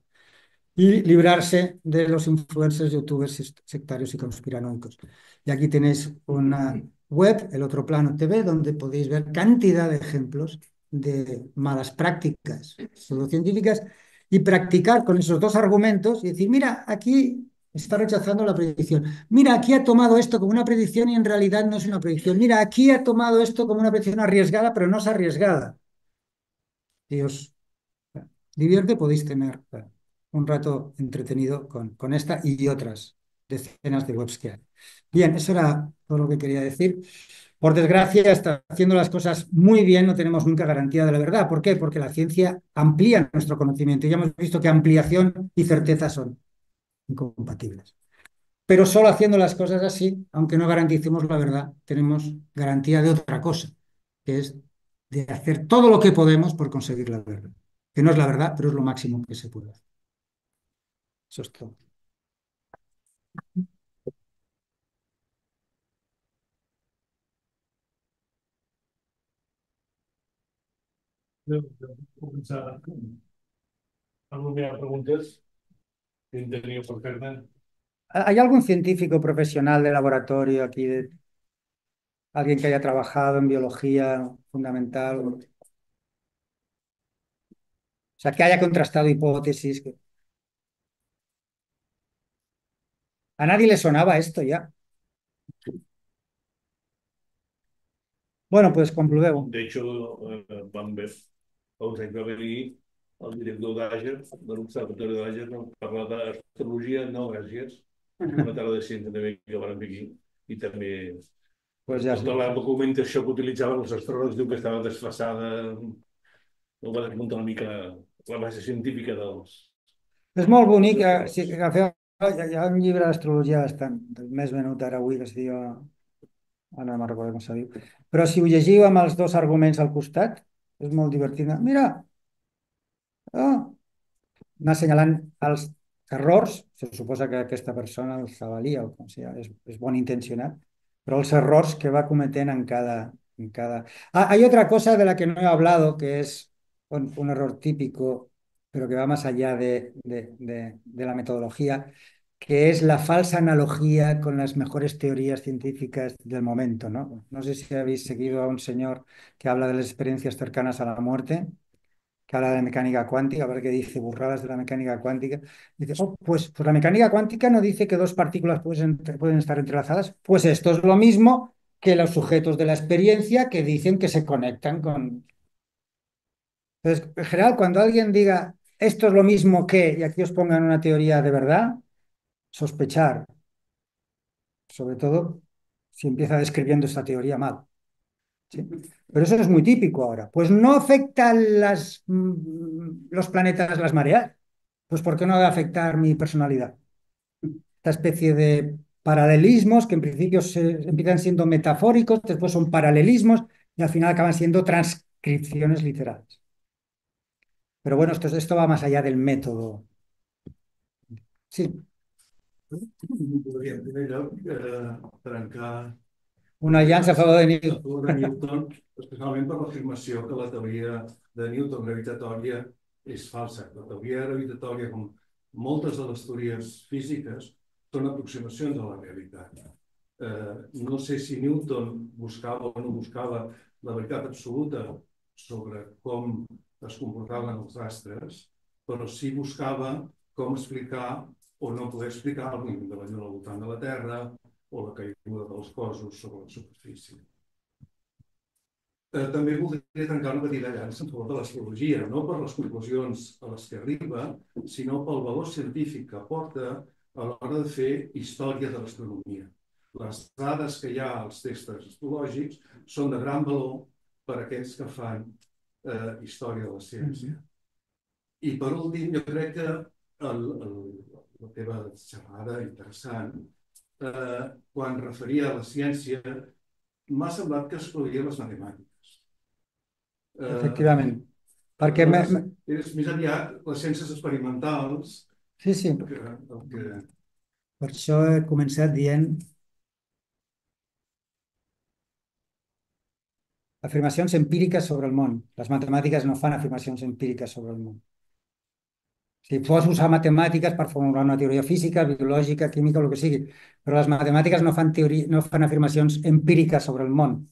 y librarse de los influencers, youtubers sectarios y conspiranoicos. Y aquí tenéis una web, El Otro Plano TV, donde podéis ver cantidad de ejemplos de malas prácticas pseudocientíficas y practicar con esos dos argumentos y decir, mira, aquí está rechazando la predicción. Mira, aquí ha tomado esto como una predicción y en realidad no es una predicción. Mira, aquí ha tomado esto como una predicción arriesgada, pero no es arriesgada. Y os divierte, podéis tener un rato entretenido con esta y otras decenas de webs que hay. Bien, eso era todo lo que quería decir. Por desgracia, está haciendo las cosas muy bien, no tenemos nunca garantía de la verdad. ¿Por qué? Porque la ciencia amplía nuestro conocimiento. Ya hemos visto que ampliación y certeza son incompatibles. Pero solo haciendo las cosas así, aunque no garanticemos la verdad, tenemos garantía de otra cosa, que es de hacer todo lo que podemos por conseguir la verdad. Que no es la verdad, pero es lo máximo que se puede hacer. Eso es todo. Començar amb les preguntes que tenia per fer-ne. ¿Hay algún científico profesional de laboratorio aquí, alguien que haya trabajado en biología fundamental? O sea, que haya contrastado hipótesis. A nadie le sonaba esto ya. Bueno, pues concluimos. De hecho, vam ver els anys va venir el director d'Àger, de l'Observatori d'Àger, per parlar d'astrologia no gràcies, una tarda de ciència també que van fer aquí, i també Pues ya tota sí. la documentació que utilitzaven els astròlegs diu que estava desfasada, no va desmuntar una mica la base científica dels... És molt bonic. Si agafeu, hi ha un llibre d'astrologia bastant, el més venut ara avui, que es diu... no me'n recordo com se diu. Però si ho llegiu amb els dos arguments al costat, és molt divertit. Mira, oh, anar assenyalant els errors. Se suposa que aquesta persona, el Zabalia, o com sigui, és bon intencionat, pero los errores que va cometiendo en cada... hay otra cosa de la que no he hablado, que es un error típico, pero que va más allá de la metodología, que es la falsa analogía con las mejores teorías científicas del momento, ¿no? No sé si habéis seguido a un señor que habla de las experiencias cercanas a la muerte, que habla de mecánica cuántica, a ver qué dice, burradas de la mecánica cuántica. Dice, oh, pues la mecánica cuántica no dice que dos partículas pueden estar entrelazadas. Pues esto es lo mismo que los sujetos de la experiencia que dicen que se conectan con... Entonces, en general, cuando alguien diga esto es lo mismo que, y aquí os pongan una teoría de verdad, sospechar, sobre todo si empieza describiendo esta teoría mal. ¿Sí? Pero eso es muy típico ahora. Pues no afectan los planetas, las mareas. Pues ¿por qué no va a afectar mi personalidad? Esta especie de paralelismos que en principio empiezan siendo metafóricos, después son paralelismos y al final acaban siendo transcripciones literales. Pero bueno, esto va más allá del método. Sí, Podria, en primer lloc, trencar una aliança a favor de a Newton. favor de Newton, especialment per l'afirmació que la teoria de Newton gravitatòria és falsa. La teoria gravitatòria, com moltes de les teories físiques, són aproximacions a la realitat. No sé si Newton buscava o no buscava la veritat absoluta sobre com es comportaven els astres, però sí buscava com explicar o no poder explicar el moviment de la Lluna al voltant de la Terra o la caiguda dels cossos sobre la superfície. També voldria tancar una petita llança en favor de l'astrologia, no per les conclusions a les que arriba, sinó pel valor científic que aporta a l'hora de fer història de l'astronomia. Les dades que hi ha als textos astrològics són de gran valor per a aquells que fan història de la ciència. I per últim, jo crec que la teva xerrada interessant, quan referia a la ciència, m'ha semblat que excloïa les matemàtiques. Efectivament. Perquè És més aviat les ciències experimentals sí, sí. que... Per això he començat dient afirmacions empíriques sobre el món. Les matemàtiques no fan afirmacions empíriques sobre el món. Si fos usar matemàtiques per formular una teoria física, biològica, química, o el que sigui, però les matemàtiques no fan afirmacions empíriques sobre el món.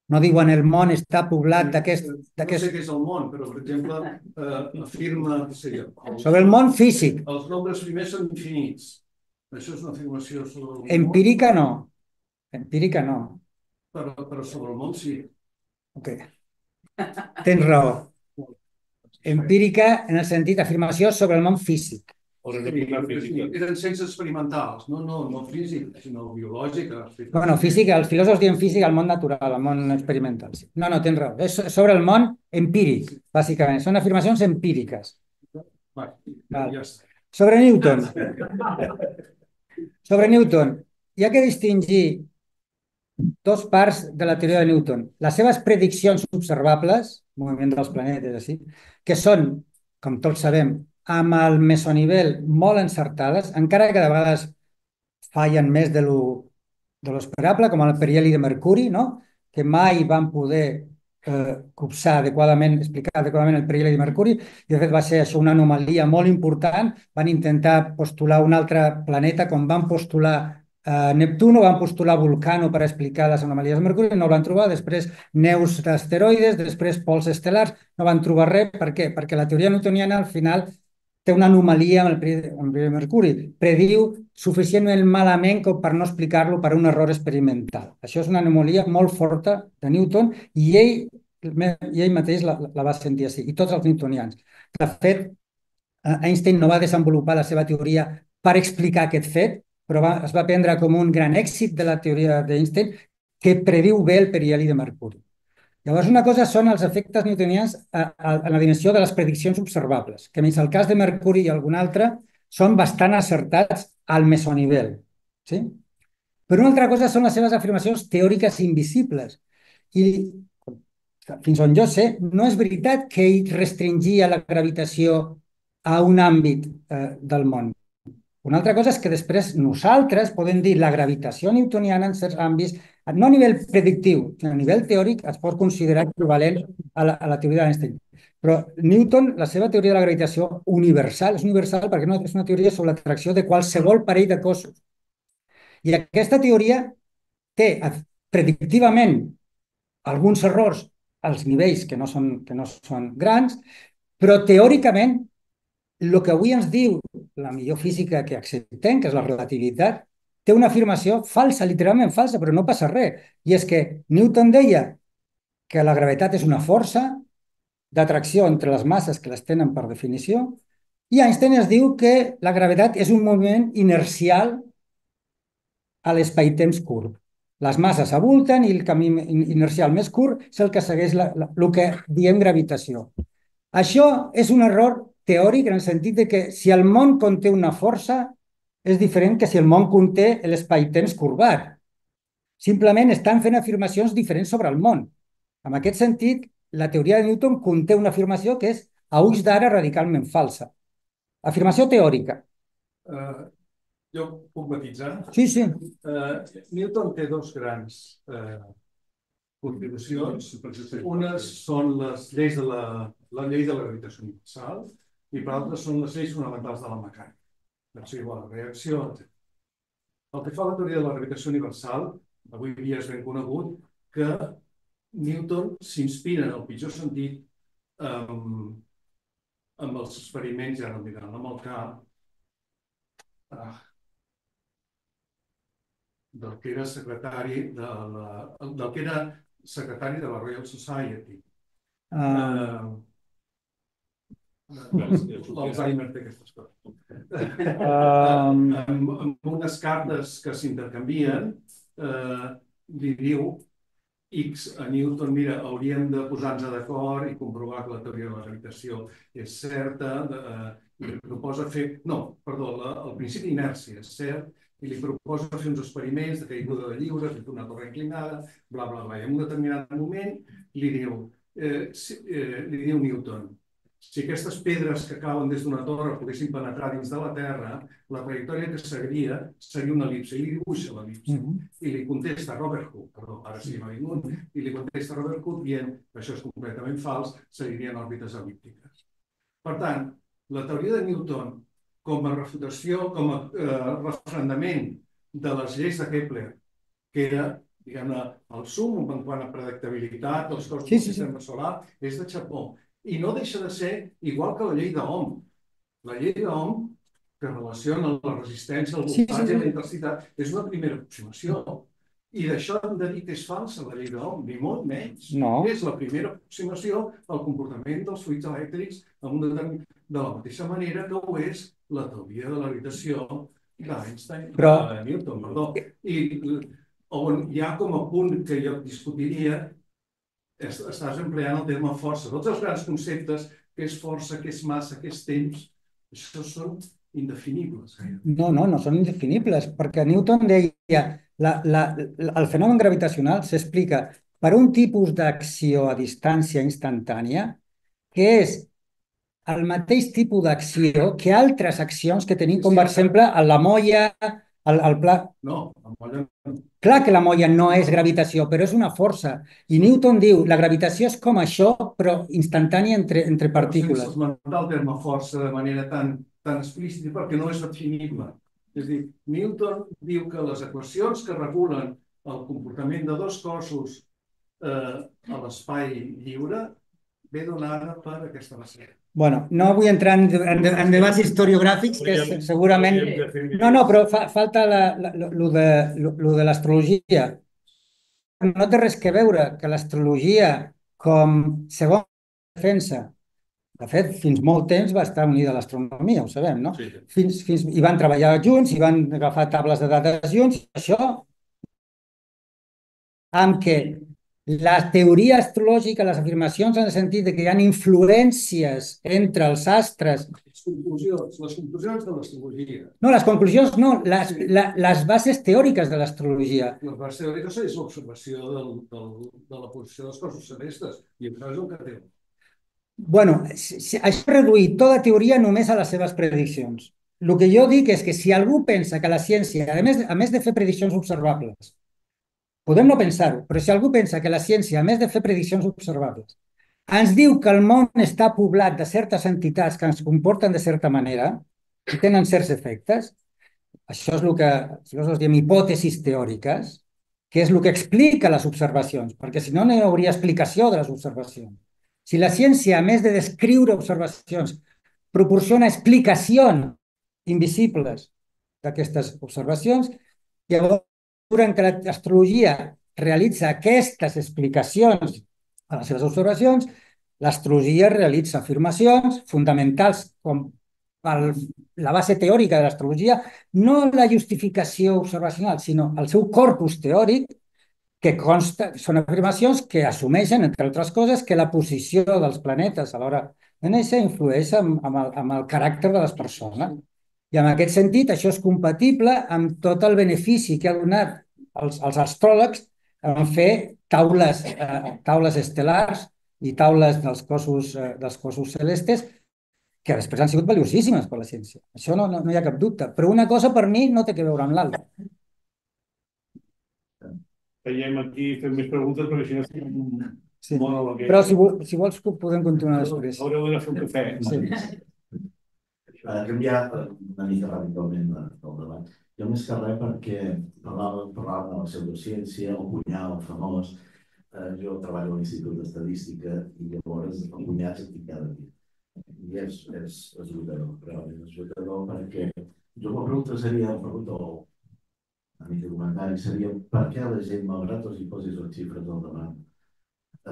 No diuen el món està poblat d'aquest... No sé què és el món, però, per exemple, afirma... Sobre el món físic. Els nombres primers són infinits. Això és una afirmació sobre el món? Empírica no. Empírica no. Però sobre el món sí. Ok. Tens raó. Empírica en el sentit d'afirmació sobre el món físic. Eren ciències experimentals, no físiques, sinó biològiques. Bueno, física, els filòsofs diuen física al món natural, al món experimental. No, tens raó. És sobre el món empíric, bàsicament. Són afirmacions empíriques. Sobre Newton. Sobre Newton, hi ha que distingir dos parts de la teoria de Newton. Les seves prediccions observables, moviment dels planetes, així, que són, com tots sabem, amb el mesonivell molt encertades, encara que de vegades fallen més de l'esperable, com el periheli de Mercuri, no? Que mai van poder copsar adequadament, explicar adequadament el periheli de Mercuri, i de fet va ser això una anomalia molt important. Van intentar postular un altre planeta, com van postular Neptuno, van postular Vulcano per explicar les anomalies de Mercuri, no el van trobar. Després neus d'asteroides, després pols estel·lars, no van trobar res. Per què? Perquè la teoria newtoniana al final té una anomalia amb el periheli de Mercuri. Prediu suficientment malament com per no explicar-lo per un error experimental. Això és una anomalia molt forta de Newton i ell mateix la va sentir així, i tots els newtonians. De fet, Einstein no va desenvolupar la seva teoria per explicar aquest fet, però es va prendre com un gran èxit de la teoria d'Einstein que prediu bé el periheli de Mercuri. Llavors, una cosa són els efectes newtonians en la dimensió de les prediccions observables, que menys el cas de Mercuri i algun altre són bastant acertats al mesonivell. Sí? Però una altra cosa són les seves afirmacions teòriques invisibles. I fins on jo sé, no és veritat que ell restringia la gravitació a un àmbit del món. Una altra cosa és que després nosaltres podem dir la gravitació newtoniana en certs àmbits, no a nivell predictiu, sinó a nivell teòric, es pot considerar equivalent a la teoria d'Einstein. Però Newton, la seva teoria de la gravitació universal, és universal perquè no és una teoria sobre l'atracció de qualsevol parell de cossos. I aquesta teoria té predictivament alguns errors als nivells que no són grans, però teòricament el que avui ens diu la millor física que acceptem, que és la relativitat, té una afirmació falsa, literalment falsa, però no passa res. I és que Newton deia que la gravetat és una força d'atracció entre les masses que les tenen per definició, i Einstein es diu que la gravetat és un moviment inercial a l'espai-temps curt. Les masses s'avulten i el camí inercial més curt és el que segueix el que diem gravitació. Això és un error teòric en el sentit de que si el món conté una força és diferent que si el món conté l'espai-temps corbat. Simplement estan fent afirmacions diferents sobre el món. En aquest sentit, la teoria de Newton conté una afirmació que és a ulls d'ara radicalment falsa. Afirmació teòrica. Jo puc matisar? Sí, sí. Newton té dos grans contribucions. Unes són les lleis de la llei de la gravitació universal i per altres són les lleis fonamentals de la mecànica. L'acció igual a reacció, etc. El que fa la teoria de la gravitació universal, avui dia és ben conegut que Newton s'inspira en el pitjor sentit amb els experiments, ja no em diran amb el cap, del que era secretari de la Royal Society. L'Alzheimer té aquestes coses. Amb unes cartes que s'intercanvien, li diu X a Newton, mira, hauríem de posar-nos d'acord i comprovar que la teoria de la gravitació és certa, i li proposa fer... No, perdó, el principi d'inèrcia és cert, i li proposa fer uns experiments de caiguda de lliures, de una torre inclinada, bla, bla, bla. I en un determinat moment li diu Newton, si aquestes pedres que cauen des d'una torre poguessin penetrar dins de la Terra, la trajectòria que seguiria seria una el·lipse. I li dibuixa l'el·lipse. I li contesta Robert Hooke, perdó, ara sí m'ha vingut, i li contesta Robert Hooke dient que això és completament fals, seguirien òrbites el·líptiques. Per tant, la teoria de Newton, com a refutació, com a refrendament de les lleis de Kepler, que era, diguem-ne, el súmmum en quant a predictabilitat dels cossos del sistema solar, és de Chapó. I no deixa de ser igual que la llei d'Ohm. La llei d'Ohm, que relaciona la resistència, el voltatge i la intensitat, és una primera aproximació. I d'això hem de dir que és falsa la llei d'Ohm, ni molt menys. És la primera aproximació al comportament dels fluids elèctrics de la mateixa manera que ho és la teoria de la gravitació d'Einstein, de Newton, perdó. I on hi ha com a punt que jo discutiria, estàs empleant el terme força. Tots els grans conceptes, què és força, què és massa, què és temps, això són indefinibles. No són indefinibles, perquè Newton deia el fenomen gravitacional s'explica per un tipus d'acció a distància instantània que és el mateix tipus d'acció que altres accions que tenim, com per exemple la molla, el pla... No, la molla no. Clar que la molla no és gravitació, però és una força. I Newton diu, la gravitació és com això, però instantània entre partícules. Sense esmentar el terme força de manera tan explícita, perquè no és definible. És a dir, Newton diu que les equacions que regulen el comportament de dos cossos a l'espai lliure ve donada per aquesta base. Bueno, no vull entrar en debats historiogràfics, que segurament... No, però falta lo de l'astrologia. No té res que veure que l'astrologia com segona defensa, de fet, fins molt temps va estar unida a l'astronomia, ho sabem, no? I van treballar junts, i van agafar tables de dades junts, això amb què la teoria astrològica, les afirmacions en el sentit que hi ha influències entre els astres... Les conclusions de l'astrologia. No, les conclusions no, les bases teòriques de l'astrologia. Les bases teòriques és l'observació de la posició dels cossos celestes, i això és el que té. Bueno, això reduït tota teoria només a les seves prediccions. El que jo dic és que si algú pensa que la ciència, a més de fer prediccions observables, podem no pensar-ho, però si algú pensa que la ciència, a més de fer prediccions observables, ens diu que el món està poblat de certes entitats que ens comporten de certa manera i tenen certs efectes, això és el que nosaltres diem hipòtesis teòriques, que és el que explica les observacions, perquè si no, no hi hauria explicació de les observacions. Si la ciència, a més de descriure observacions, proporciona explicacions invisibles d'aquestes observacions, llavors, durant que l'astrologia realitza aquestes explicacions a les seves observacions, l'astrologia realitza afirmacions fonamentals com la base teòrica de l'astrologia, no la justificació observacional, sinó el seu corpus teòric, que consta, són afirmacions que assumeixen, entre altres coses, que la posició dels planetes a l'hora de néixer influeix amb el caràcter de les persones. I en aquest sentit, això és compatible amb tot el benefici que ha donat els astròlegs en fer taules estel·lars i taules dels cossos celestes que després han sigut valiosíssimes per la ciència. Això no hi ha cap dubte. Però una cosa per mi no té a veure amb l'altra. Veiem aquí, fem més preguntes, perquè si no estem molt a la que... Però si vols podem continuar després. Haureu d'anar a fer un cafè. Canviar una mica radicalment del debat. Jo més que res perquè parlàvem de la pseudociència, el cunyat, el famós. Jo treballo a l'Institut d'Estadística i llavors el cunyat estic cada dia. i és esgotador, realment esgotador, perquè jo la pregunta seria, una mica de comentari, seria per què la gent, malgrat els hi posis les xifres al davant,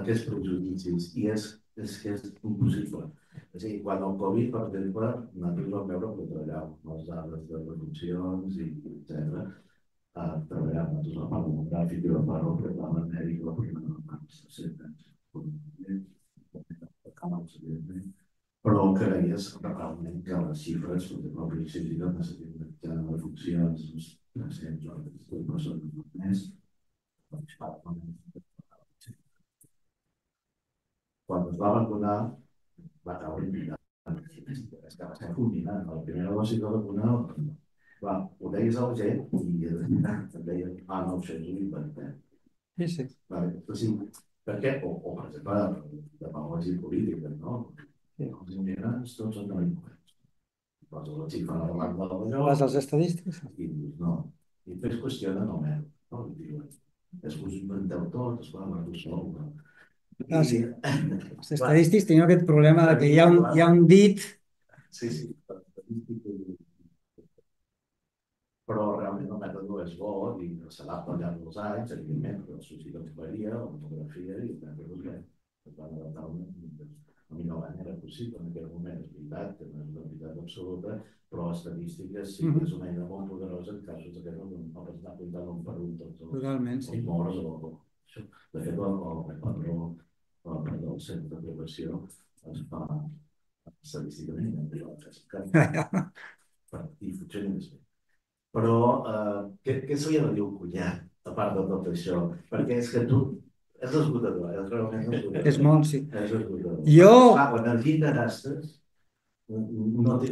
aquests prejudicis, i és que és impossible. És a dir, quan el Covid, per exemple, nosaltres vam veure que treballàvem les dades de defuncions, etc. Treballàvem nosaltres la part demogràfica i la part del programa mèdic, la primera però creies realment que les xifres, per exemple, al principi de defuncions, 300 o 300 persones més, quan es va vacunar, va caure indignant. És que va ser fulminant. La primera dosi de vacunar, clar, ho deies a la gent i et deien, no, això és un inventat. Sí. Vale? O sigui, per què? O per exemple, de demagògia política, no? Els immigrants tots són delinqüents. Posa la xifra a la banda de la Les dels estadístics. i dius, no. I després qüestionen el meu. No? I diuen, és que us inventeu tot, esclar, tu sol. Sí. Els estadístics tenen aquest problema de que hi ha un dit. Sí. Però realment el mètode és bo i s'adapta al llarg dels anys, evidentment, perquè la societat varia, la demografia i el mètode es van adaptar de la millor manera possible en aquell moment. És veritat que no és una veritat absoluta, però estadístiques sí que és una eina molt poderosa en casos que no pots anar comptant un per un tots els morts o això. De fet, el padró del centre de població es fa estadísticament i funciona més bé. Però què se li ha de dir un cunyat, a part de tot això? Perquè és que tu és esgotador, és realment esgotador. És molt, sí. És esgotador. Jo... L'energia que gastes no té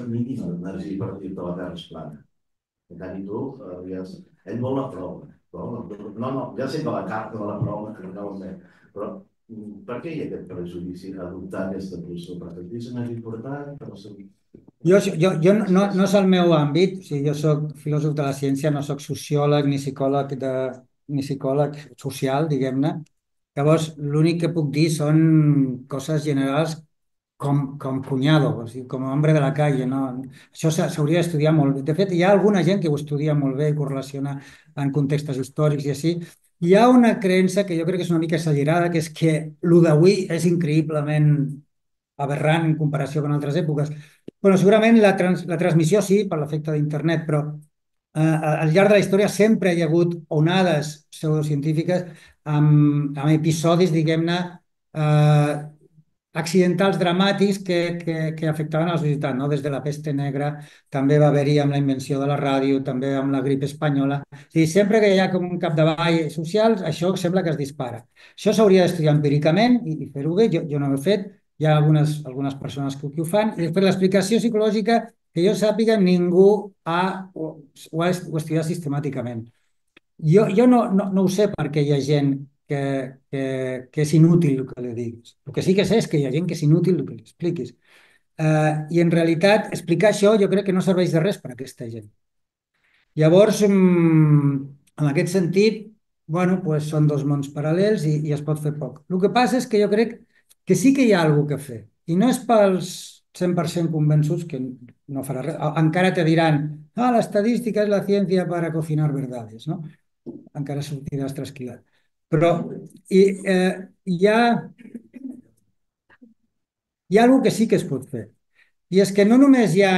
mínima d'energia per dir-te la Terra és plana. En canvi tu, ell vol la prova. No, ja sé que la carta de la prova que no bé, però per què hi ha aquest prejudici d'adoptar aquesta posició? Perquè és més important, però jo no és el meu àmbit, o sigui, jo soc filòsof de la ciència, no soc sociòleg ni psicòleg social, diguem-ne. Llavors, l'únic que puc dir són coses generals com cunyado, o sigui, com a hombre de la calle. No? Això s'hauria d'estudiar molt bé. De fet, hi ha alguna gent que ho estudia molt bé i ho relaciona en contextos històrics i així. Hi ha una creença que jo crec que és una mica exagerada, que és que el d'avui és increïblement aberrant en comparació amb altres èpoques. Bueno, segurament la transmissió sí, per l'efecte d'internet, però al llarg de la història sempre hi ha hagut onades pseudocientífiques amb episodis, diguem-ne, accidentals dramàtics que afectaven a la societat, no? Des de la peste negra, també va haver-hi amb la invenció de la ràdio, també amb la grip espanyola. O sigui, sempre que hi ha com un capdavall social, això sembla que es dispara. Això s'hauria d'estudiar empíricament i fer-ho bé, jo no ho he fet, hi ha algunes persones que ho fan, i després l'explicació psicològica, que jo sàpiga, ningú ho ha estudiat sistemàticament. Jo no ho sé perquè hi ha gent que és inútil el que li diguis. El que sí que sé és que hi ha gent que és inútil el que li expliquis. I en realitat explicar això jo crec que no serveix de res per a aquesta gent. Llavors, en aquest sentit, bueno, pues són dos mons paral·lels i es pot fer poc. El que passa és que jo crec que sí que hi ha alguna cosa a fer. I no és pels 100% convençuts, que no farà res. Encara te diran, l'estadística és la ciència para cocinar verdades, no? Encara sortiràs trasquilat. Però hi ha alguna que sí que es pot fer. I és que no només hi ha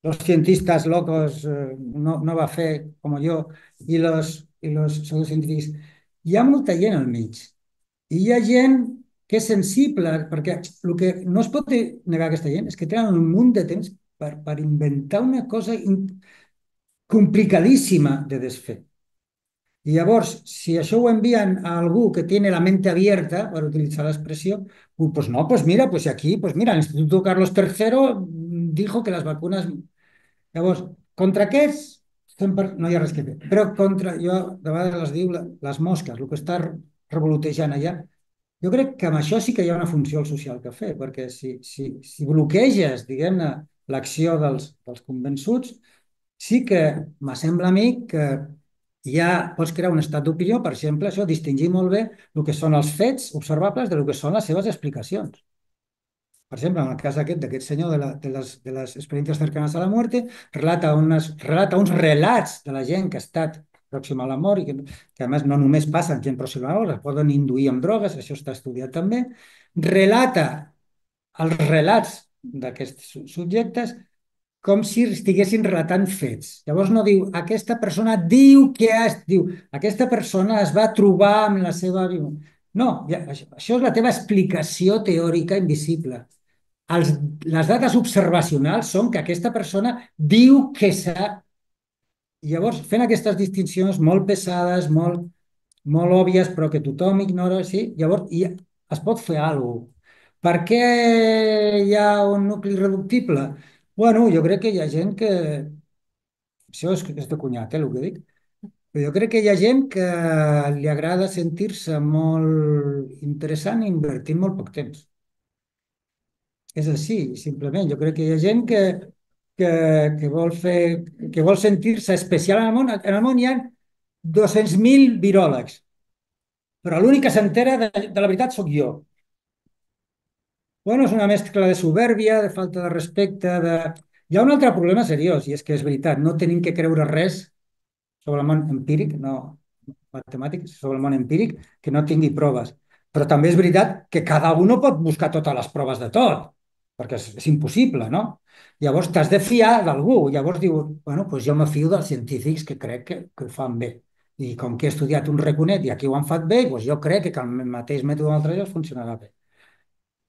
los cientistas locos, no va fer com jo, i los pseudocientífics. Hi ha molta gent al mig. I hi ha gent que és sensible, perquè el que no es pot negar a aquesta gent és que tenen un munt de temps per inventar una cosa complicadíssima de desfer. I llavors, si això ho envien a algú que tiene la mente abierta, per utilitzar l'expressió, pues no, pues mira, pues aquí, pues mira, l'Instituto Carlos III dijo que les vacunes... Llavors, contra aquests no hi ha res que fer. Però contra, jo de vegades les diu les mosques, el que està revolutejant allà, jo crec que amb això sí que hi ha una funció social que fer, perquè si bloqueges, diguem-ne, l'acció dels convençuts, sí que m'assembla a mi que ja pots crear un estat d'opinió, per exemple, això, distingir molt bé el que són els fets observables del que són les seves explicacions. per exemple, en el cas d'aquest senyor de les experiències cercanes a la muerte, relata uns relats de la gent que ha estat pròxima a la mort i que a més no només passen gent pròxima a la mort, es poden induir amb drogues, això està estudiat també. Relata els relats d'aquests subjectes com si estiguessin relatant fets. Llavors no diu, aquesta persona diu diu, aquesta persona es va trobar amb la seva... No, ja, això és la teva explicació teòrica invisible. Els, les dades observacionals són que aquesta persona diu que s'ha... Llavors, fent aquestes distincions molt pesades, molt òbvies, però que tothom ignora, sí, llavors es pot fer alguna cosa. Per què hi ha un nucli irreductible? Bueno, jo crec que hi ha gent que... Això és de cunyat, el que dic. Però jo crec que hi ha gent que li agrada sentir-se molt interessant invertint molt poc temps. És així, simplement. Jo crec que hi ha gent que, que vol fer, que vol sentir-se especial en el món. En el món hi ha 200.000 viròlegs, però l'únic que s'entera de la veritat sóc jo. Bueno, és una mescla de supèrbia, de falta de respecte, de... Hi ha un altre problema seriós, i és que és veritat, no tenim que creure res sobre el món empíric, no matemàtic, sobre el món empíric, que no tingui proves. Però també és veritat que cada un no pot buscar totes les proves de tot, perquè és impossible, no? Llavors t'has de fiar d'algú. Llavors diu, bueno, doncs jo me fio dels científics que crec que ho fan bé. I com que he estudiat un raconet i aquí ho han fet bé, doncs jo crec que el mateix mètode d'altres llocs funcionarà bé.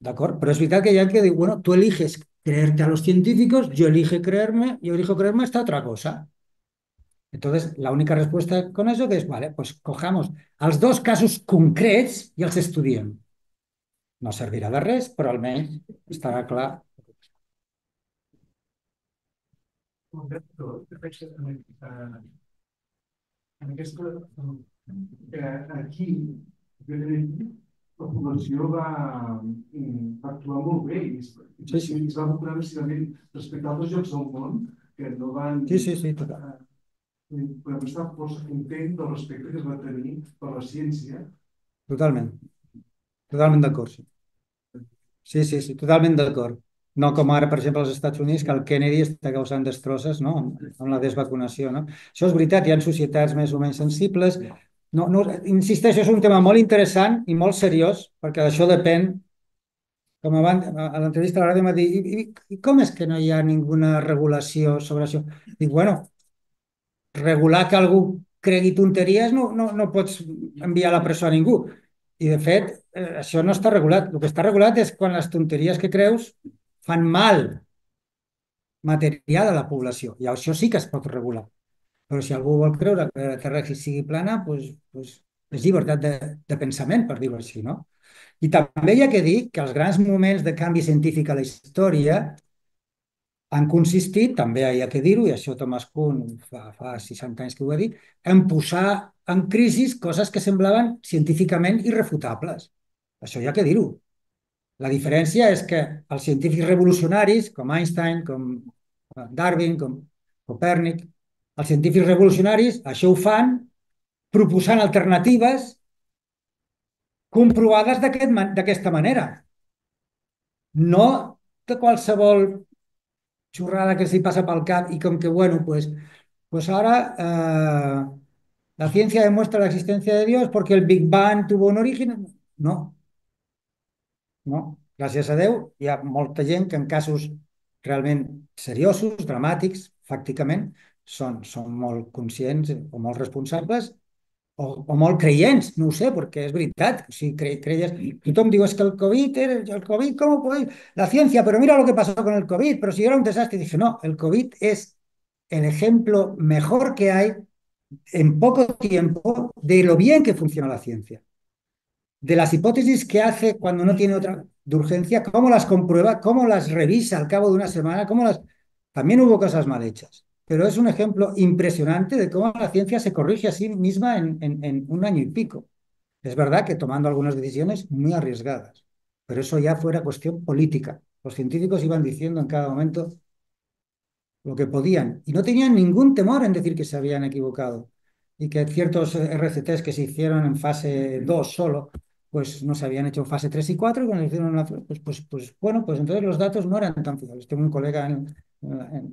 ¿De acuerdo? Pero es verdad que hay alguien que dice, bueno, tú eliges creerte a los científicos, yo elijo creerme esta otra cosa. Entonces, la única respuesta con eso que es, vale, pues cojamos els dos casos concrets i els estudiem. No servirà de res, però almenys estarà clar. En aquesta, aquí, la població va actuar molt bé i es va procurar massivament respecte a altres llocs del món que no van... Sí, total. Podem estar força content del respecte que es va tenir per la ciència. Totalment. Totalment d'acord, sí. Sí, totalment d'acord. No com ara, per exemple, als Estats Units, que el Kennedy està causant destrosses, no? Amb la desvacunació, no? Això és veritat, hi ha societats més o menys sensibles. No, insisteixo, és un tema molt interessant i molt seriós, perquè d'això depèn, com abans, a l'entrevista a la ràdio m'ha dit, i com és que no hi ha ninguna regulació sobre això? Dic, bueno, regular que algú cregui tonteries no pots enviar a la presó a ningú. I, de fet, això no està regulat. El que està regulat és quan les tonteries que creus fan mal material a la població. I això sí que es pot regular. Però si algú vol creure que la Terra sigui plana, doncs és llibertat de pensament, per dir-ho així, no? I també hi ha que dir que els grans moments de canvi científic a la història han consistit, també hi ha que dir-ho, i això Thomas Kuhn fa 60 anys que ho va dir, en posar en crisi coses que semblaven científicament irrefutables. Això hi ha que dir-ho. La diferència és que els científics revolucionaris, com Einstein, com Darwin, com Copèrnic, els científics revolucionaris això ho fan proposant alternatives comprovades d'aquesta manera. No de qualsevol xorrada que s'hi passa pel cap i com que, bueno, pues ahora la ciencia demuestra la existencia de Dios porque el Big Bang tuvo un origen. No, no. Gràcies a Déu hi ha molta gent que en casos realment seriosos, dramàtics, fàcticament, són molt conscients o molt responsables o molt creients, no ho sé, perquè és veritat. Si creies, tothom diu, es que el COVID, ¿cómo podéis? La ciencia, pero mira lo que pasó con el COVID, pero si era un desastre. Y dije, no, el COVID es el ejemplo mejor que hay en poco tiempo de lo bien que funciona la ciencia. De las hipótesis que hace cuando no tiene otra de urgencia, cómo las comprueba, cómo las revisa al cabo de una semana, También hubo cosas mal hechas, pero es un ejemplo impresionante de cómo la ciencia se corrige a sí misma en un año y pico. Es verdad que tomando algunas decisiones muy arriesgadas, pero eso ya fuera cuestión política. Los científicos iban diciendo en cada momento lo que podían y no tenían ningún temor en decir que se habían equivocado y que ciertos RCTs que se hicieron en fase 2 solo, pues no se habían hecho fase 3 y 4 y cuando hicieron bueno, pues entonces los datos no eran tan fiables. Tengo un colega en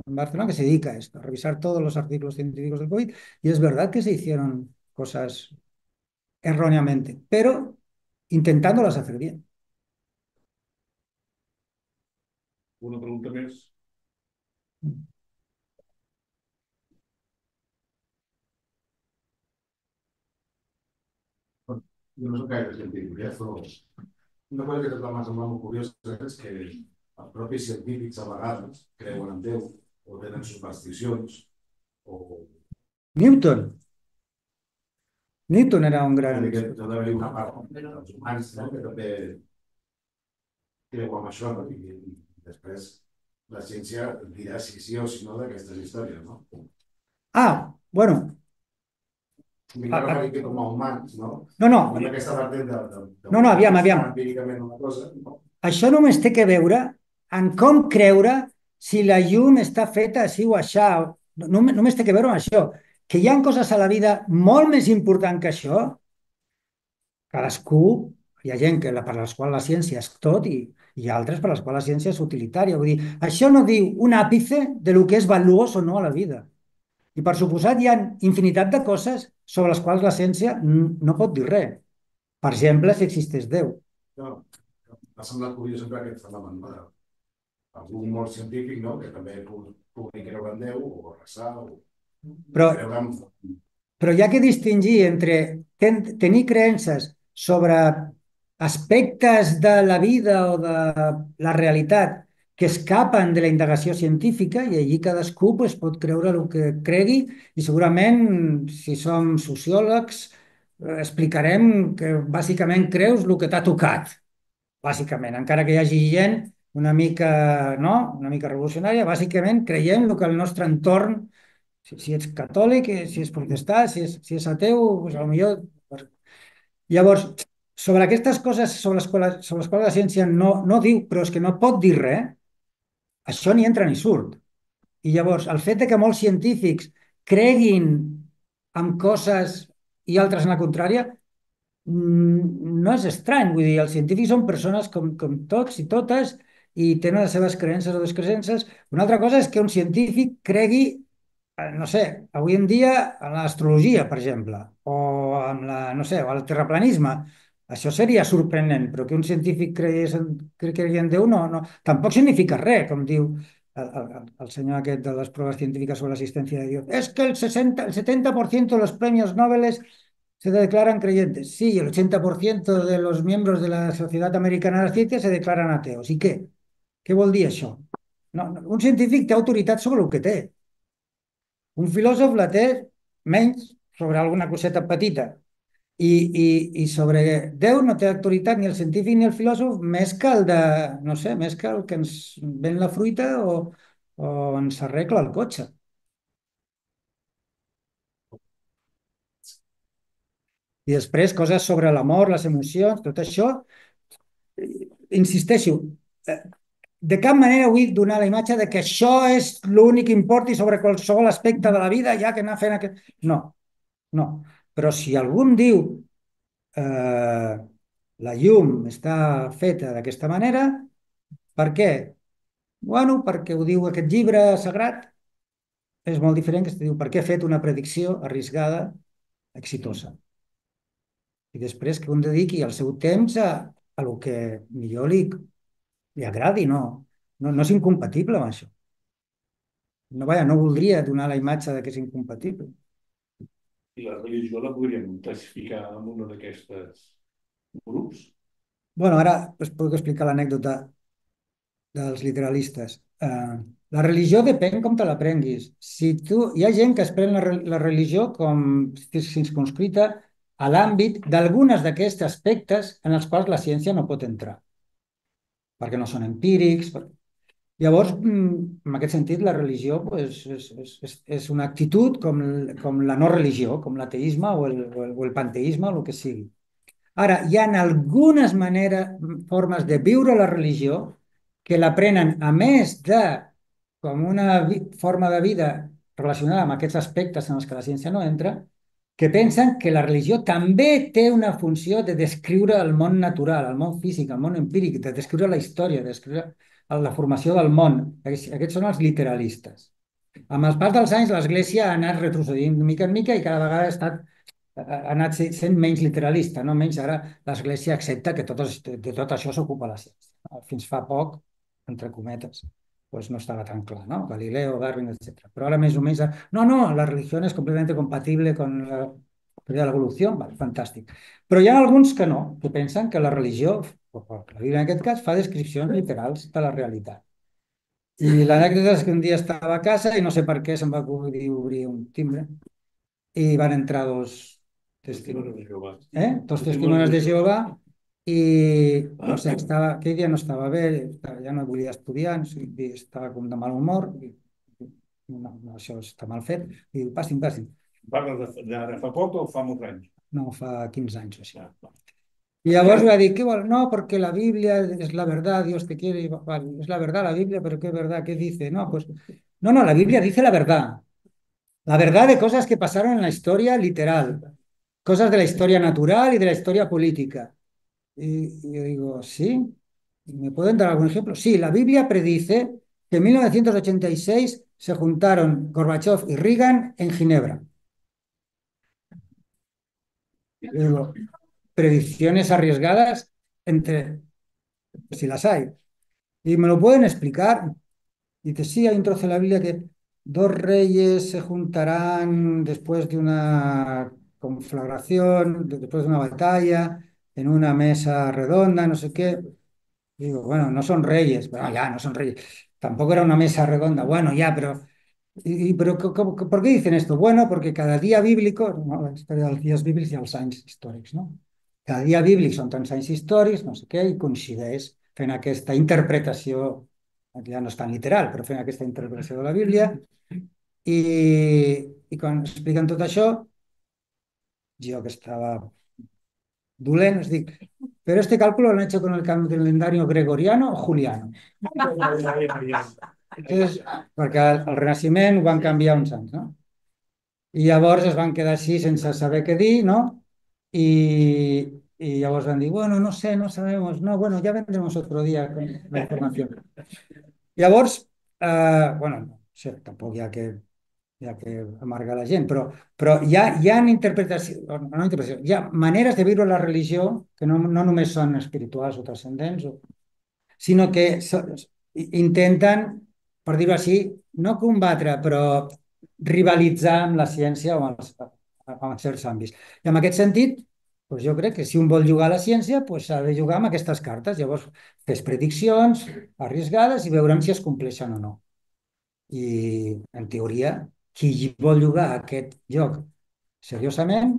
Barcelona que se dedica a esto, a revisar todos los artículos científicos del COVID y es verdad que se hicieron cosas erróneamente, pero intentándolas hacer bien. Una pregunta més? Jo no soc gaire científic, però una cosa que també m'ha semblat molt curiosa és que els propis científics a vegades creuen en Déu o tenen supersticions o... Newton. Newton era un Vull gran... dir que deu haver una part dels humans, no?, que també creu en això, no? I després la ciència dirà si sí o si no d'aquestes històries, no? Ah, bueno, M'he referit que com a humans, no? no, no, Amb aquesta part de no, no, aviam. empíricament una cosa, no? Això només té que veure en com creure si la llum està feta així o aixà. Només té que veure amb això. Que hi ha coses a la vida molt més importants que això. Cadascú, hi ha gent per les quals la ciència és tot i altres per les quals la ciència és utilitària. Vull dir, això no diu un àpice de lo que és valuós o no a la vida. I per suposat hi ha infinitat de coses sobre les quals la ciència no pot dir res. Per exemple, si existeix Déu. No, m'ha semblat curiós sempre aquest fenomen algú molt científic, no?, que també pugui creure en Déu o resar o Però creure en... Però hi ha que distingir entre tenir creences sobre aspectes de la vida o de la realitat que escapen de la indagació científica i allí cadascú pues, pot creure el que cregui i segurament si som sociòlegs explicarem que bàsicament creus el que t'ha tocat, bàsicament, encara que hi hagi gent una mica, no? Una mica revolucionària, bàsicament creiem el que el nostre entorn si ets catòlic, si ets protestant, si és ateu, doncs potser... Llavors, sobre aquestes coses sobre les quals la ciència no diu, però és que no pot dir res, això ni entra ni surt. I llavors, el fet de que molts científics creguin en coses i altres en la contrària, no és estrany. Vull dir, els científics són persones com tots i totes i tenen les seves creences o descreences. Una altra cosa és que un científic cregui no sé, avui en dia en l'astrologia, per exemple, o amb no sé, o el terraplanisme. Això seria sorprenent, però que un científic cregui en Déu no, tampoc significa res, com diu el senyor aquest de les proves científiques sobre l'existència de Dios. Es que el 70% de los premios Nobel se declaran creyentes. Sí, el 80% de los miembros de la Sociedad Americana de la Ciencia se declaran ateos. I què? Què vol dir això? Un científic té autoritat sobre el que té. Un filòsof la té menys sobre alguna coseta petita. I sobre Déu no té autoritat ni el científic ni el filòsof més que el de, no sé, més que el que ens ven la fruita o ens arregla el cotxe. I després coses sobre l'amor, les emocions, tot això, insisteixo, de cap manera vull donar la imatge de que això és l'únic que importa i sobre qualsevol aspecte de la vida ja que anar fent aquest... No, no. Però si algú em diu la llum està feta d'aquesta manera, per què? Bueno, perquè ho diu aquest llibre sagrat, és molt diferent que es diu perquè he fet una predicció arriscada, exitosa. I després que un dediqui el seu temps a el que millor li agradi, no és incompatible amb això. No, vaja, no voldria donar la imatge de que és incompatible. I la religió la podríem classificar en un d'aquests grups? Bueno, ara us puc explicar l'anècdota dels literalistes. La religió depèn com te la prenguis. Hi ha gent que es pren la religió com circumscrita a l'àmbit d'algunes d'aquests aspectes en els quals la ciència no pot entrar, perquè no són empírics. Llavors, en aquest sentit, la religió pues, és una actitud com la no religió, com l'ateisme o el panteisme o el que sigui. Ara, hi ha algunes formes de viure la religió que la prenen, a més de com una forma de vida relacionada amb aquests aspectes en els que la ciència no entra, que pensen que la religió també té una funció de descriure el món natural, el món físic, el món empíric, de descriure la història, de descriure la formació del món. Aquests són els literalistes. Amb el pas dels anys, l'Església ha anat retrocedint de mica en mica i cada vegada ha anat sent menys literalista, no? Menys ara l'Església accepta que de tot això s'ocupa la ciència. Fins fa poc, entre cometes, pues no estava tan clar, ¿no? Galileo, Darwin, etc. Pero ahora més o menys... No, la religión es completamente compatible con la teoria de l'evolució, vale, fantàstic. Però hi ha alguns que no, que pensen que la religió, o la Bíblia en aquest cas, fa descripcions literals de la realitat. I l'anècdota és que un dia estava a casa i no sé per què se'm va acudir obrir un timbre i van entrar Testimonis de Jehovà. dos testimonis de Jehovà i no sé, aquell dia no estava bé, ja no volia estudiar, no sé, estava com de mal humor, no, això està mal fet, i diu, passin. Parla d'ara fa poc o fa molts anys? No, fa 15 anys o així. Y llavors va dir, ¿qué vol? No, porque la Biblia es la verdad, Dios te quiere, vale, es la verdad la Biblia, pero ¿qué verdad? ¿Qué dice? No, pues, no, la Biblia dice la verdad de cosas que pasaron en la historia literal, cosas de la historia natural y de la historia política. Y yo digo, ¿sí? ¿Me pueden dar algún ejemplo? Sí, la Biblia predice que en 1986 se juntaron Gorbachev y Reagan en Ginebra. Y digo, predicciones arriesgadas si las hay. Y me lo pueden explicar. Y dice, sí, hay un trozo de la Biblia que dos reyes se juntarán después de una conflagración, después de una batalla, en una mesa redonda, no sé qué. Digo, bueno, no son reyes, bueno, ya, no son reyes. Tampoco era una mesa redonda, bueno, ya, pero... pero ¿por qué dicen esto? Bueno, porque cada dia bíblic, no? La història dels dies bíblics i els anys històrics, no? Cada dia bíblic són tants anys històrics, no sé què, i coincideix fent aquesta interpretació, ja no és tan literal, però fent aquesta interpretació de la Bíblia, i quan expliquen tot això, jo que estava dolent, us dic, pero este cálculo lo han hecho con el calendario gregoriano o juliano. Entonces, perquè el Renaixement ho van canviar uns anys, no? I llavors es van quedar així sense saber què dir, no? Y llavors van dir, bueno, no sé, no sabemos, no, bueno, ya vendremos otro día con la información. Llavors, bueno, no sé, tampoc hi ha que amargar la gent, però hi ha interpretació, hi ha maneres de viure la religió que no només són espirituals o transcendents, sinó que intenten, per dir-ho així, no combatre, però rivalitzar amb la ciència o en certs àmbits. I en aquest sentit, doncs jo crec que si un vol jugar a la ciència, doncs s'ha de jugar amb aquestes cartes. Llavors, fes prediccions arriscades i veurem si es compleixen o no. I, en teoria, qui vol jugar a aquest joc seriosament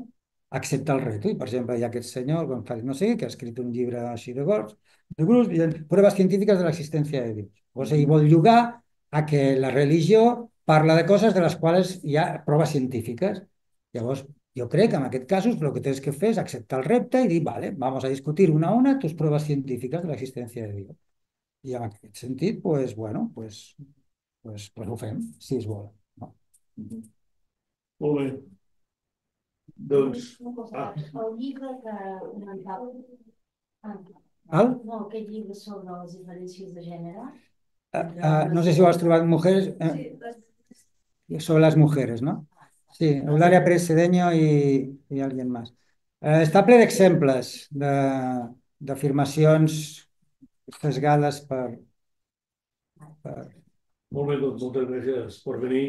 accepta el reto. I, per exemple, hi ha aquest senyor, González no sé, que ha escrit un llibre així de grups, pruebas científicas de l'existència de Déu. O sigui, vol jugar a que la religió parla de coses de les quals hi ha proves científiques. Llavors, jo crec que en aquest cas el que tens que fer és acceptar el repte i dir, vale, vamos a discutir una a una tus pruebas científicas de l'existència de Déu. I en aquest sentit, pues, bueno, pues ho fem, si es vol. No? Molt bé. Doncs... El llibre que comentava... No, aquest llibre sobre les diferències de gènere. No sé si ho has trobat, mujeres... sobre las mujeres, ¿no? Sí, Eulalia Pérez Cedeño y alguien más. Està ple d'exemples d'afirmacions sesgades per... Molt bé, doncs moltes gràcies per venir.